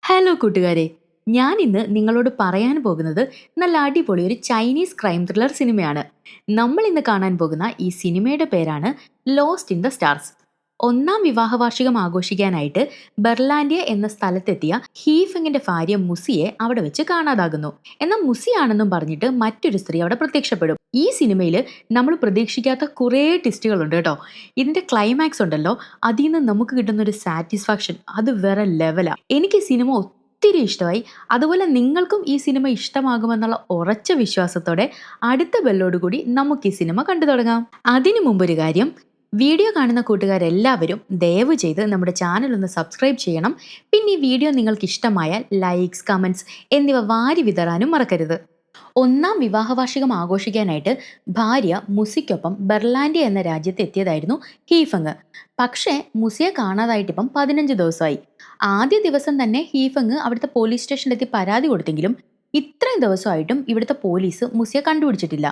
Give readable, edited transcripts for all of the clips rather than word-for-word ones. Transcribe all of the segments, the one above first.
Hello കൂട്ടുകാരെ, ഞാൻ ഇന്ന് നിങ്ങളോട് പറയാൻ പോകുന്നത് നല്ല അടിപൊളി ഒരു ചൈനീസ് ക്രൈം ത്രില്ലർ സിനിമയാണ്. നമ്മൾ ഇന്ന് കാണാൻ പോകുന്ന ഈ സിനിമയുടെ പേരാണ് ലോസ്റ്റ് ഇൻ ദ സ്റ്റാർസ്. ഒന്നാം വിവാഹ വാർഷികം ആഘോഷിക്കാനായിട്ട് ബെർലാൻഡിയ എന്ന സ്ഥലത്തെത്തിയ ഹീഫെങ്ങിന്റെ ഭാര്യ മുസിയെ അവിടെ വെച്ച് കാണാതാകുന്നു. എന്നാൽ മുസിയാണെന്നും പറഞ്ഞിട്ട് മറ്റൊരു സ്ത്രീ അവിടെ പ്രത്യക്ഷപ്പെടും. ഈ സിനിമയിൽ നമ്മൾ പ്രതീക്ഷിക്കാത്ത കുറേ ട്വിസ്റ്റുകളുണ്ട് കേട്ടോ. ഇതിന്റെ ക്ലൈമാക്സ് ഉണ്ടല്ലോ, അതിൽ നിന്ന് നമുക്ക് കിട്ടുന്ന ഒരു സാറ്റിസ്ഫാക്ഷൻ അത് വേറെ ലെവലാ. എനിക്ക് ഈ സിനിമ ഒത്തിരി ഇഷ്ടമായി. അതുപോലെ നിങ്ങൾക്കും ഈ സിനിമ ഇഷ്ടമാകുമെന്നുള്ള ഉറച്ച വിശ്വാസത്തോടെ അടുത്ത ബെല്ലോടുകൂടി നമുക്ക് ഈ സിനിമ കണ്ടു തുടങ്ങാം. അതിനു മുമ്പൊരു കാര്യം, വീഡിയോ കാണുന്ന കൂട്ടുകാരെല്ലാവരും ദയവ് ചെയ്ത് നമ്മുടെ ചാനൽ ഒന്ന് സബ്സ്ക്രൈബ് ചെയ്യണം. പിന്നെ ഈ വീഡിയോ നിങ്ങൾക്ക് ഇഷ്ടമായാൽ ലൈക്സ്, കമൻറ്റ്സ് എന്നിവ വാരി വിതറാനും മറക്കരുത്. ഒന്നാം വിവാഹ വാർഷികം ആഘോഷിക്കാനായിട്ട് ഭാര്യ മുസിക്കൊപ്പം ബെർലാൻഡിയ എന്ന രാജ്യത്ത് എത്തിയതായിരുന്നു ഹീഫങ്. പക്ഷേ മുസിയെ കാണാതായിട്ട് ഇപ്പം 15 ദിവസമായി. ആദ്യ ദിവസം തന്നെ ഹീഫങ് അവിടുത്തെ പോലീസ് സ്റ്റേഷനിലെത്തി പരാതി കൊടുത്തെങ്കിലും ഇത്രയും ദിവസമായിട്ടും ഇവിടുത്തെ പോലീസ് മുസിയെ കണ്ടുപിടിച്ചിട്ടില്ല.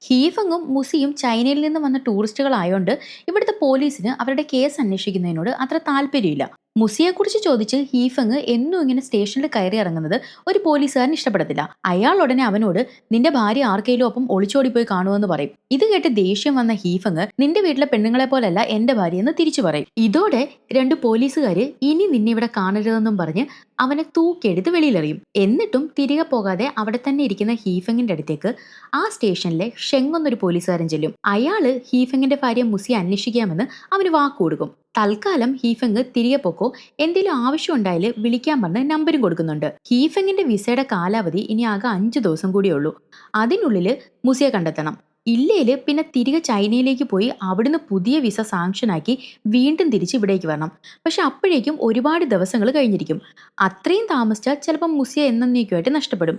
ഹീഫങ്ങും മുസിയും ചൈനയിൽ നിന്ന് വന്ന ടൂറിസ്റ്റുകളായോണ്ട് ഇവിടുത്തെ പോലീസിന് അവരുടെ കേസ് അന്വേഷിക്കുന്നതിനോട് അത്ര താല്പര്യമില്ല. മുസിയെക്കുറിച്ച് ചോദിച്ച് ഹീഫങ് എന്നും ഇങ്ങനെ സ്റ്റേഷനിൽ കയറി ഇറങ്ങുന്നത് ഒരു പോലീസുകാരൻ ഇഷ്ടപ്പെടത്തില്ല. അയാൾ ഉടനെ അവനോട് നിന്റെ ഭാര്യ ആർക്കെങ്കിലും ഒപ്പം ഒളിച്ചോടിപ്പോയി കാണുമെന്ന് പറയും. ഇത് കേട്ട് ദേഷ്യം വന്ന ഹീഫങ് നിന്റെ വീട്ടിലെ പെണ്ണുങ്ങളെ പോലല്ല എന്റെ ഭാര്യ എന്ന് തിരിച്ചു പറയും. ഇതോടെ രണ്ട് പോലീസുകാര് ഇനി നിന്നെ ഇവിടെ കാണരുതെന്നും പറഞ്ഞ് അവനെ തൂക്കിയെടുത്ത് വെളിയിലെറിയും. എന്നിട്ടും തിരികെ പോകാതെ അവിടെ തന്നെ ഇരിക്കുന്ന ഹീഫങ്ങിന്റെ അടുത്തേക്ക് ആ സ്റ്റേഷനിലെ ഷെങ് എന്നൊരു പോലീസുകാരൻ ചെല്ലും. അയാള് ഹീഫങ്ങിന്റെ ഭാര്യ മുസിയെ അന്വേഷിക്കാമെന്ന് അവന് വാക്ക് കൊടുക്കും. തൽക്കാലം ഹീഫെങ് തിരികെ പോക്കോ, എന്തെങ്കിലും ആവശ്യം ഉണ്ടായാൽ വിളിക്കാൻ പറഞ്ഞ് നമ്പരും കൊടുക്കുന്നുണ്ട്. ഹീഫെങ്ങിന്റെ വിസയുടെ കാലാവധി ഇനി ആകെ 5 ദിവസം കൂടിയേ ഉള്ളൂ. അതിനുള്ളിൽ മുസിയെ കണ്ടെത്തണം. ഇല്ലേല് പിന്നെ തിരികെ ചൈനയിലേക്ക് പോയി അവിടുന്ന് പുതിയ വിസ സാങ്ഷനാക്കി വീണ്ടും തിരിച്ച് ഇവിടേക്ക് വരണം. പക്ഷെ അപ്പോഴേക്കും ഒരുപാട് ദിവസങ്ങൾ കഴിഞ്ഞിരിക്കും. അത്രയും താമസിച്ചാൽ ചിലപ്പം മുസിയ എന്നേക്കുമായിട്ട് നഷ്ടപ്പെടും.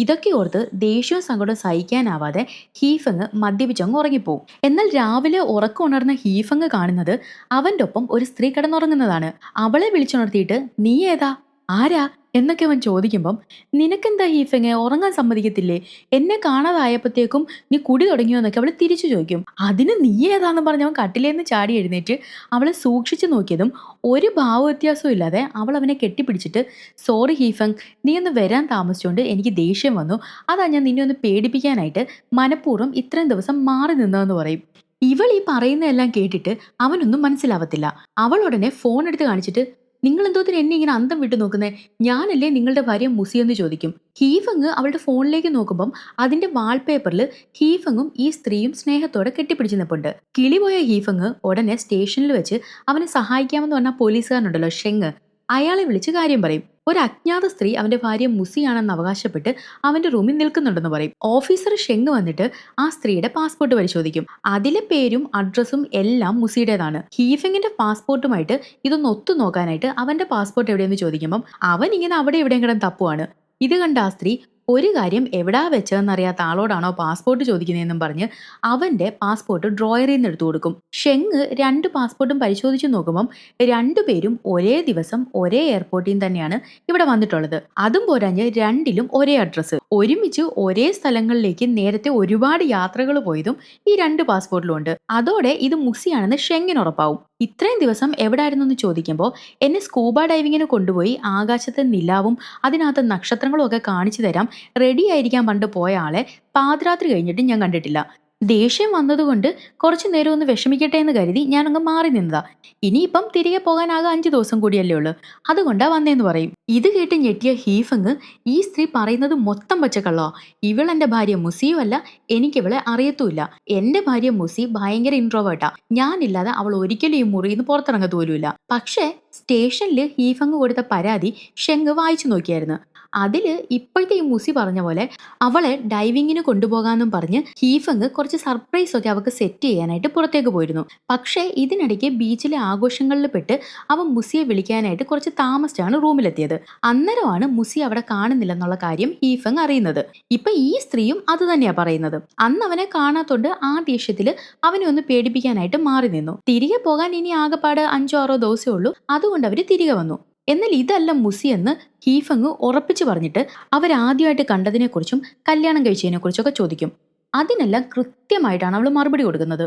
ഇതൊക്കെ ഓർത്ത് ദേഷ്യവും സങ്കടവും സഹിക്കാനാവാതെ ഹീഫെങ് മദ്യപിച്ചങ്ങ് ഉറങ്ങിപ്പോവും. എന്നാൽ രാവിലെ ഉറക്കം ഉണർന്ന ഹീഫെങ് കാണുന്നത് അവന്റെ ഒപ്പം ഒരു സ്ത്രീ കിടന്നുറങ്ങുന്നതാണ്. അവളെ വിളിച്ചുണർത്തിയിട്ട് നീ ഏതാ, ആരാ എന്നൊക്കെ അവൻ ചോദിക്കുമ്പം നിനക്കെന്താ ഹീഫെങ്ങെ ഉറങ്ങാൻ സമ്മതിക്കത്തില്ലേ, എന്നെ കാണാതായപ്പോഴത്തേക്കും നീ കുടി തുടങ്ങിയോ എന്നൊക്കെ അവൾ തിരിച്ചു ചോദിക്കും. അതിന് നീ ഏതാന്ന് പറഞ്ഞവൻ കട്ടിലേന്ന് ചാടി എഴുന്നേറ്റ് അവളെ സൂക്ഷിച്ചു നോക്കിയതും ഒരു ഭാവ വ്യത്യാസവും ഇല്ലാതെ അവൾ അവനെ കെട്ടിപ്പിടിച്ചിട്ട് സോറി ഹീഫങ്, നീ ഒന്ന് വരാൻ താമസിച്ചുകൊണ്ട് എനിക്ക് ദേഷ്യം വന്നു, അതാ ഞാൻ നിന്നെ ഒന്ന് പേടിപ്പിക്കാനായിട്ട് മനഃപൂർവ്വം ഇത്രയും ദിവസം മാറി നിന്നതെന്ന് പറയും. ഇവൾ ഈ പറയുന്നതെല്ലാം കേട്ടിട്ട് അവനൊന്നും മനസ്സിലാവത്തില്ല. അവൾ ഉടനെ ഫോൺ എടുത്ത് കാണിച്ചിട്ട് നിങ്ങൾ എന്തോത്തിന് എന്നെ ഇങ്ങനെ അന്തം വിട്ടു നോക്കുന്നേ, ഞാനല്ലേ നിങ്ങളുടെ ഭാര്യ മുസി എന്ന് ചോദിക്കും. ഹീഫങ് അവളുടെ ഫോണിലേക്ക് നോക്കുമ്പം അതിന്റെ വാൾപേപ്പറിൽ ഹീഫങ്ങും ഈ സ്ത്രീയും സ്നേഹത്തോടെ കെട്ടിപ്പിടിച്ച് നിൽപ്പുണ്ട്. കിളിപോയ ഹീഫങ് ഉടനെ സ്റ്റേഷനിൽ വെച്ച് അവനെ സഹായിക്കാമെന്ന് പറഞ്ഞ പോലീസുകാരനുണ്ടല്ലോ ഷെങ്, അയാളെ വിളിച്ച് കാര്യം പറയും. ഒരു അജ്ഞാത സ്ത്രീ അവന്റെ ഭാര്യ മുസിയാണെന്ന് അവകാശപ്പെട്ട് അവന്റെ റൂമിൽ നിൽക്കുന്നുണ്ടെന്ന് പറയും. ഓഫീസർ ഷെങ് വന്നിട്ട് ആ സ്ത്രീയുടെ പാസ്പോർട്ട് പരിശോധിക്കും. അതിലെ പേരും അഡ്രസ്സും എല്ലാം മുസിയുടേതാണ്. ഹീഫെങ്ങിന്റെ പാസ്പോർട്ടുമായിട്ട് ഇതൊന്ന് ഒത്തു നോക്കാനായിട്ട് അവന്റെ പാസ്പോർട്ട് എവിടെയെന്ന് ചോദിക്കുമ്പം അവൻ ഇങ്ങനെ അവിടെ എവിടെയും കിടന്ന് തപ്പുവാണ്. ഇത് കണ്ട ആ സ്ത്രീ ഒരു കാര്യം എവിടാ വെച്ചതെന്നറിയാത്ത ആളോടാണോ പാസ്പോർട്ട് ചോദിക്കുന്നതെന്നും പറഞ്ഞ് അവന്റെ പാസ്പോർട്ട് ഡ്രോയറിൽ നിന്ന് എടുത്തു കൊടുക്കും. ഷെങ് 2 പാസ്പോർട്ടും പരിശോധിച്ച് നോക്കുമ്പം രണ്ടുപേരും ഒരേ ദിവസം ഒരേ എയർപോർട്ടിൽ തന്നെയാണ് ഇവിടെ വന്നിട്ടുള്ളത്. അതും പോരാഞ്ഞ് രണ്ടിലും ഒരേ അഡ്രസ്സ്. ഒരുമിച്ച് ഒരേ സ്ഥലങ്ങളിലേക്ക് നേരത്തെ ഒരുപാട് യാത്രകൾ പോയതും ഈ 2 പാസ്പോർട്ടിലും ഉണ്ട്. അതോടെ ഇത് മുസിയാണെന്ന് ഷെങ്ങിന് ഉറപ്പാവും. ഇത്രയും ദിവസം എവിടായിരുന്നു എന്ന് ചോദിക്കുമ്പോൾ എന്നെ സ്കൂബ ഡൈവിങ്ങിന് കൊണ്ടുപോയി ആകാശത്തെ നിലാവും അതിനകത്ത് നക്ഷത്രങ്ങളും ഒക്കെ കാണിച്ചു തരാം, റെഡി ആയിരിക്കാൻ പണ്ട് പോയ ആളെ പാതിരാത്രി കഴിഞ്ഞിട്ട് ഞാൻ കണ്ടിട്ടില്ല. ദേഷ്യം വന്നതുകൊണ്ട് കുറച്ചു നേരം ഒന്ന് വിഷമിക്കട്ടെ എന്ന് കരുതി ഞാനങ്ങ് മാറി നിന്നതാ. ഇനിയിപ്പം തിരികെ പോകാനാകെ 5 ദിവസം കൂടിയല്ലേ ഉള്ളൂ, അതുകൊണ്ടാ വന്നേന്ന് പറയും. ഇത് കേട്ട് ഞെട്ടിയ ഹീഫങ് ഈ സ്ത്രീ പറയുന്നത് മൊത്തം പച്ചക്കള്ളോ, ഇവളെന്റെ ഭാര്യ മുസിയുമല്ല, എനിക്കിവളെ അറിയത്തുമില്ല. എന്റെ ഭാര്യ മുസി ഭയങ്കര ഇൻട്രോവേർട്ടാ, ഞാനില്ലാതെ അവൾ ഒരിക്കലും ഈ മുറിയിൽ നിന്ന് പുറത്തിറങ്ങത്തോലുമില്ല. പക്ഷേ സ്റ്റേഷനിൽ ഹീഫങ് കൊടുത്ത പരാതി ഷെങ് വായിച്ചു നോക്കിയായിരുന്നു. അതില് ഇപ്പോഴത്തെ ഈ മുസി പറഞ്ഞ പോലെ അവളെ ഡൈവിങ്ങിന് കൊണ്ടുപോകാമെന്നും പറഞ്ഞ് ഹീഫങ് കുറച്ച് സർപ്രൈസ് ഒക്കെ അവൾക്ക് സെറ്റ് ചെയ്യാനായിട്ട് പുറത്തേക്ക് പോയിരുന്നു. പക്ഷേ ഇതിനിടയ്ക്ക് ബീച്ചിലെ ആഘോഷങ്ങളിൽ പെട്ട് അവൻ മുസിയെ വിളിക്കാനായിട്ട് കുറച്ച് താമസിച്ചാണ് റൂമിലെത്തിയത്. അന്നേരമാണ് മുസി അവിടെ കാണുന്നില്ലെന്നുള്ള കാര്യം ഹീഫങ് അറിയുന്നത്. ഇപ്പൊ ഈ സ്ത്രീയും അത് തന്നെയാ പറയുന്നത്. അന്ന് അവനെ കാണാത്തോണ്ട് ആ ദേഷ്യത്തില് അവനെ ഒന്ന് പേടിപ്പിക്കാനായിട്ട് മാറി നിന്നു. തിരികെ പോകാൻ ഇനി ആകെപ്പാട് 5-6 ദിവസമേ ഉള്ളൂ, അതുകൊണ്ട് അവര് തിരികെ വന്നു. എന്നാൽ ഇതല്ല മുസി എന്ന് ഹീഫങ് ഉറപ്പിച്ചു പറഞ്ഞിട്ട് അവരാദ്യമായിട്ട് കണ്ടതിനെക്കുറിച്ചും കല്യാണം കഴിച്ചതിനെക്കുറിച്ചൊക്കെ ചോദിക്കും. അതിനെല്ലാം കൃത്യമായിട്ടാണ് അവൾ മറുപടി കൊടുക്കുന്നത്.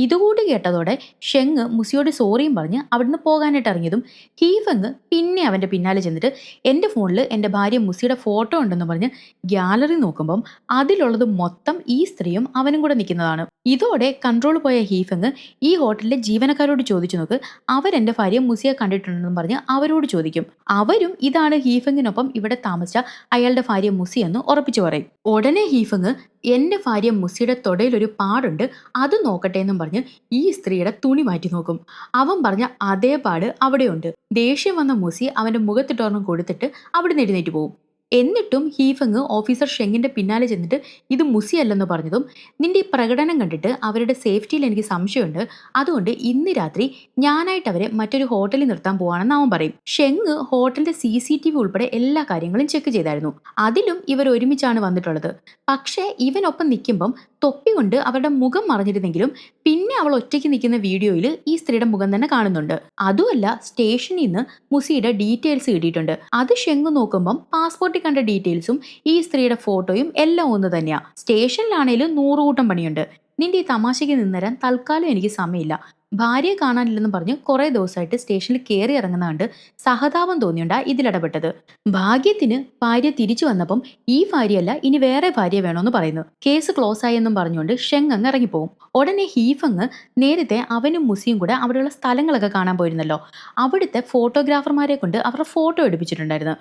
ഇതുകൂടി കേട്ടതോടെ ഷെങ് മുസിയോട് സോറിയും പറഞ്ഞ് അവിടുന്ന് പോകാനായിട്ട് ഇറങ്ങിയതും ഹീഫങ് പിന്നെ അവന്റെ പിന്നാലെ ചെന്നിട്ട് എൻ്റെ ഫോണിൽ എൻ്റെ ഭാര്യ മുസിയുടെ ഫോട്ടോ ഉണ്ടെന്ന് പറഞ്ഞ് ഗ്യാലറി നോക്കുമ്പം അതിലുള്ളത് മൊത്തം ഈ സ്ത്രീയും അവനും കൂടെ നിൽക്കുന്നതാണ്. ഇതോടെ കൺട്രോൾ പോയ ഹീഫങ് ഈ ഹോട്ടലിലെ ജീവനക്കാരോട് ചോദിച്ചു നോക്ക്, അവരെന്റെ ഭാര്യ മുസിയെ കണ്ടിട്ടുണ്ടെന്ന് പറഞ്ഞ് അവരോട് ചോദിക്കും. അവരും ഇതാണ് ഹീഫങ്ങിനൊപ്പം ഇവിടെ താമസിച്ച അയാളുടെ ഭാര്യ മുസി എന്ന് ഉറപ്പിച്ചു പറയും. ഉടനെ ഹീഫങ് എന്റെ ഭാര്യ മുസിയുടെ തൊടയിൽ ഒരു പാടുണ്ട്, അത് നോക്കട്ടെ എന്നും പറഞ്ഞ് ഈ സ്ത്രീയുടെ തുണി മാറ്റി നോക്കും. അവൻ പറഞ്ഞ അതേ പാട് അവിടെയുണ്ട്. ദേഷ്യം വന്ന മുസി അവന്റെ മുഖത്തിട്ടോർണം കൊടുത്തിട്ട് അവിടുന്ന് എഴുന്നേറ്റ് പോകും. എന്നിട്ടും ഹീഫങ് ഓഫീസർ ഷെങ്ങിന്റെ പിന്നാലെ ചെന്നിട്ട് ഇത് മുസി അല്ലെന്ന് പറഞ്ഞതും നിന്റെ ഈ പ്രകടനം കണ്ടിട്ട് അവരുടെ സേഫ്റ്റിയിൽ എനിക്ക് സംശയമുണ്ട്, അതുകൊണ്ട് ഇന്ന് രാത്രി ഞാനായിട്ട് അവരെ മറ്റൊരു ഹോട്ടലിൽ നിർത്താൻ പോവാണെന്ന് അവൻ പറയും. ഷെങ് ഹോട്ടലിന്റെ CCTV ഉൾപ്പെടെ എല്ലാ കാര്യങ്ങളും ചെക്ക് ചെയ്തായിരുന്നു. അതിലും ഇവർ ഒരുമിച്ചാണ് വന്നിട്ടുള്ളത്. പക്ഷേ ഇവനൊപ്പം നിൽക്കുമ്പം തൊപ്പി കൊണ്ട് അവരുടെ മുഖം മറഞ്ഞിരുന്നെങ്കിലും പിന്നെ അവൾ ഒറ്റയ്ക്ക് നിൽക്കുന്ന വീഡിയോയിൽ ഈ സ്ത്രീയുടെ മുഖം തന്നെ കാണുന്നുണ്ട്. അതുമല്ല സ്റ്റേഷനിൽ നിന്ന് മുസിയുടെ ഡീറ്റെയിൽസ് കിട്ടിയിട്ടുണ്ട്. അത് ഷെങ് നോക്കുമ്പം പാസ്പോർട്ടിൽ കണ്ട ഡീറ്റെയിൽസും ഈ സ്ത്രീയുടെ ഫോട്ടോയും എല്ലാം ഒന്ന് തന്നെയാ. സ്റ്റേഷനിലാണേലും 100 കൂട്ടം പണിയുണ്ട്. നിന്റെ ഈ തമാശയ്ക്ക് നിന്നരാൻ തൽക്കാലം എനിക്ക് സമയമില്ല. ഭാര്യയെ കാണാനില്ലെന്ന് പറഞ്ഞ് കുറെ ദിവസമായിട്ട് സ്റ്റേഷനിൽ കയറി ഇറങ്ങുന്ന കണ്ട് സഹതാപം തോന്നിയുണ്ടാ ഇതിലിടപെട്ടത്. ഭാഗ്യത്തിന് ഭാര്യ തിരിച്ചു വന്നപ്പം ഈ ഭാര്യയല്ല ഇനി വേറെ ഭാര്യ വേണമെന്ന് പറയുന്നു. കേസ് ക്ലോസ് ആയി എന്നും പറഞ്ഞുകൊണ്ട് ഷെങ് അങ്ങ് ഇറങ്ങിപ്പോകും. ഉടനെ ഹീഫങ് നേരത്തെ അവനും മുസിയും കൂടെ അവിടെയുള്ള സ്ഥലങ്ങളൊക്കെ കാണാൻ പോയിരുന്നല്ലോ, അവിടുത്തെ ഫോട്ടോഗ്രാഫർമാരെ കൊണ്ട് അവരുടെ ഫോട്ടോ എടുപ്പിച്ചിട്ടുണ്ടായിരുന്നു.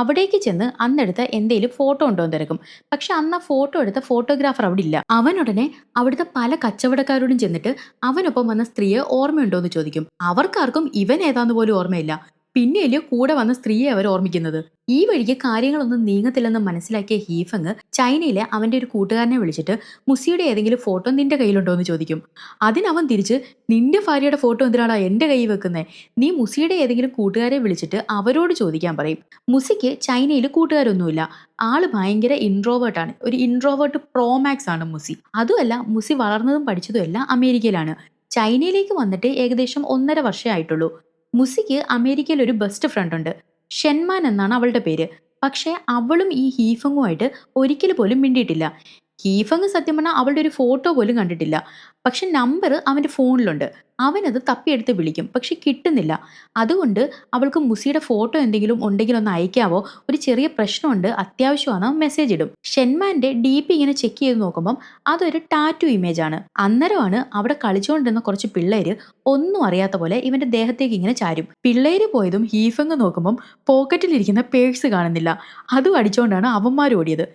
അവിടേക്ക് ചെന്ന് അന്നെടുത്ത എന്തെങ്കിലും ഫോട്ടോ ഉണ്ടോ എന്ന് തിരക്കും. പക്ഷെ അന്ന് ആ ഫോട്ടോ എടുത്ത ഫോട്ടോഗ്രാഫർ അവിടെ ഇല്ല. അവനുടനെ അവിടുത്തെ പല കച്ചവടക്കാരോടും ചെന്നിട്ട് അവനൊപ്പം വന്ന സ്ത്രീയെ ഓർമ്മയുണ്ടോ എന്ന് ചോദിക്കും. അവർക്കാർക്കും ഇവൻ ഏതാന്ന് പോലും ഓർമ്മയില്ല. പിന്നെയല്ലേ കൂടെ വന്ന സ്ത്രീയെ അവർ ഓർമ്മിക്കുന്നത്. ഈ വഴിക്ക് കാര്യങ്ങളൊന്നും നീങ്ങത്തില്ലെന്ന് മനസ്സിലാക്കിയ ഹീഫങ് ചൈനയിലെ അവന്റെ ഒരു കൂട്ടുകാരനെ വിളിച്ചിട്ട് മുസിയുടെ ഏതെങ്കിലും ഫോട്ടോ നിന്റെ കയ്യിലുണ്ടോ എന്ന് ചോദിക്കും. അതിനവൻ തിരിച്ച് നിന്റെ ഭാര്യയുടെ ഫോട്ടോ എന്തിനാടാ എന്റെ കയ്യിൽ വെക്കുന്നേ, നീ മുസിയുടെ ഏതെങ്കിലും കൂട്ടുകാരെ വിളിച്ചിട്ട് അവരോട് ചോദിക്കാൻ പറയും. മുസിക്ക് ചൈനയിൽ കൂട്ടുകാരൊന്നുമില്ല. ആള് ഭയങ്കര ഇൻട്രോവേർട്ടാണ്. ഒരു ഇൻട്രോവേർട്ട് പ്രോമാക്സ് ആണ് മുസി. അതുമല്ല മുസി വളർന്നതും പഠിച്ചതും എല്ലാം അമേരിക്കയിലാണ്. ചൈനയിലേക്ക് വന്നിട്ട് ഏകദേശം 1.5 വർഷമേ ആയിട്ടുള്ളൂ. മുസിക്ക് അമേരിക്കയിൽ ഒരു ബെസ്റ്റ് ഫ്രണ്ട് ഉണ്ട്, ഷെൻമാൻ എന്നാണ് അവളുടെ പേര്. പക്ഷേ അവളും ഈ ഹീഫങ്ങുമായിട്ട് ഒരിക്കൽ പോലും മിണ്ടിയിട്ടില്ല. ഹീഫങ് സത്യം പറഞ്ഞാൽ അവളുടെ ഒരു ഫോട്ടോ പോലും കണ്ടിട്ടില്ല. പക്ഷെ നമ്പർ അവൻ്റെ ഫോണിലുണ്ട്. അവനത് തപ്പിയെടുത്ത് വിളിക്കും, പക്ഷെ കിട്ടുന്നില്ല. അതുകൊണ്ട് അവൾക്ക് മുസിയുടെ ഫോട്ടോ എന്തെങ്കിലും ഉണ്ടെങ്കിൽ ഒന്ന് അയക്കാവോ, ഒരു ചെറിയ പ്രശ്നമുണ്ട്, അത്യാവശ്യമാണ് മെസ്സേജ് ഇടും. ഷെൻമാന്റെ DP ഇങ്ങനെ ചെക്ക് ചെയ്ത് നോക്കുമ്പം അതൊരു ടാറ്റു ഇമേജ് ആണ്. അന്നേരമാണ് അവിടെ കളിച്ചുകൊണ്ടിരുന്ന കുറച്ച് പിള്ളേര് ഒന്നും അറിയാത്ത പോലെ ഇവന്റെ ദേഹത്തേക്ക് ഇങ്ങനെ ചാരും. പിള്ളേര് പോയതും ഹീഫങ് നോക്കുമ്പം പോക്കറ്റിലിരിക്കുന്ന പേഴ്സ് കാണുന്നില്ല. അതും അടിച്ചുകൊണ്ടാണ് അവന്മാർ ഓടിയത്.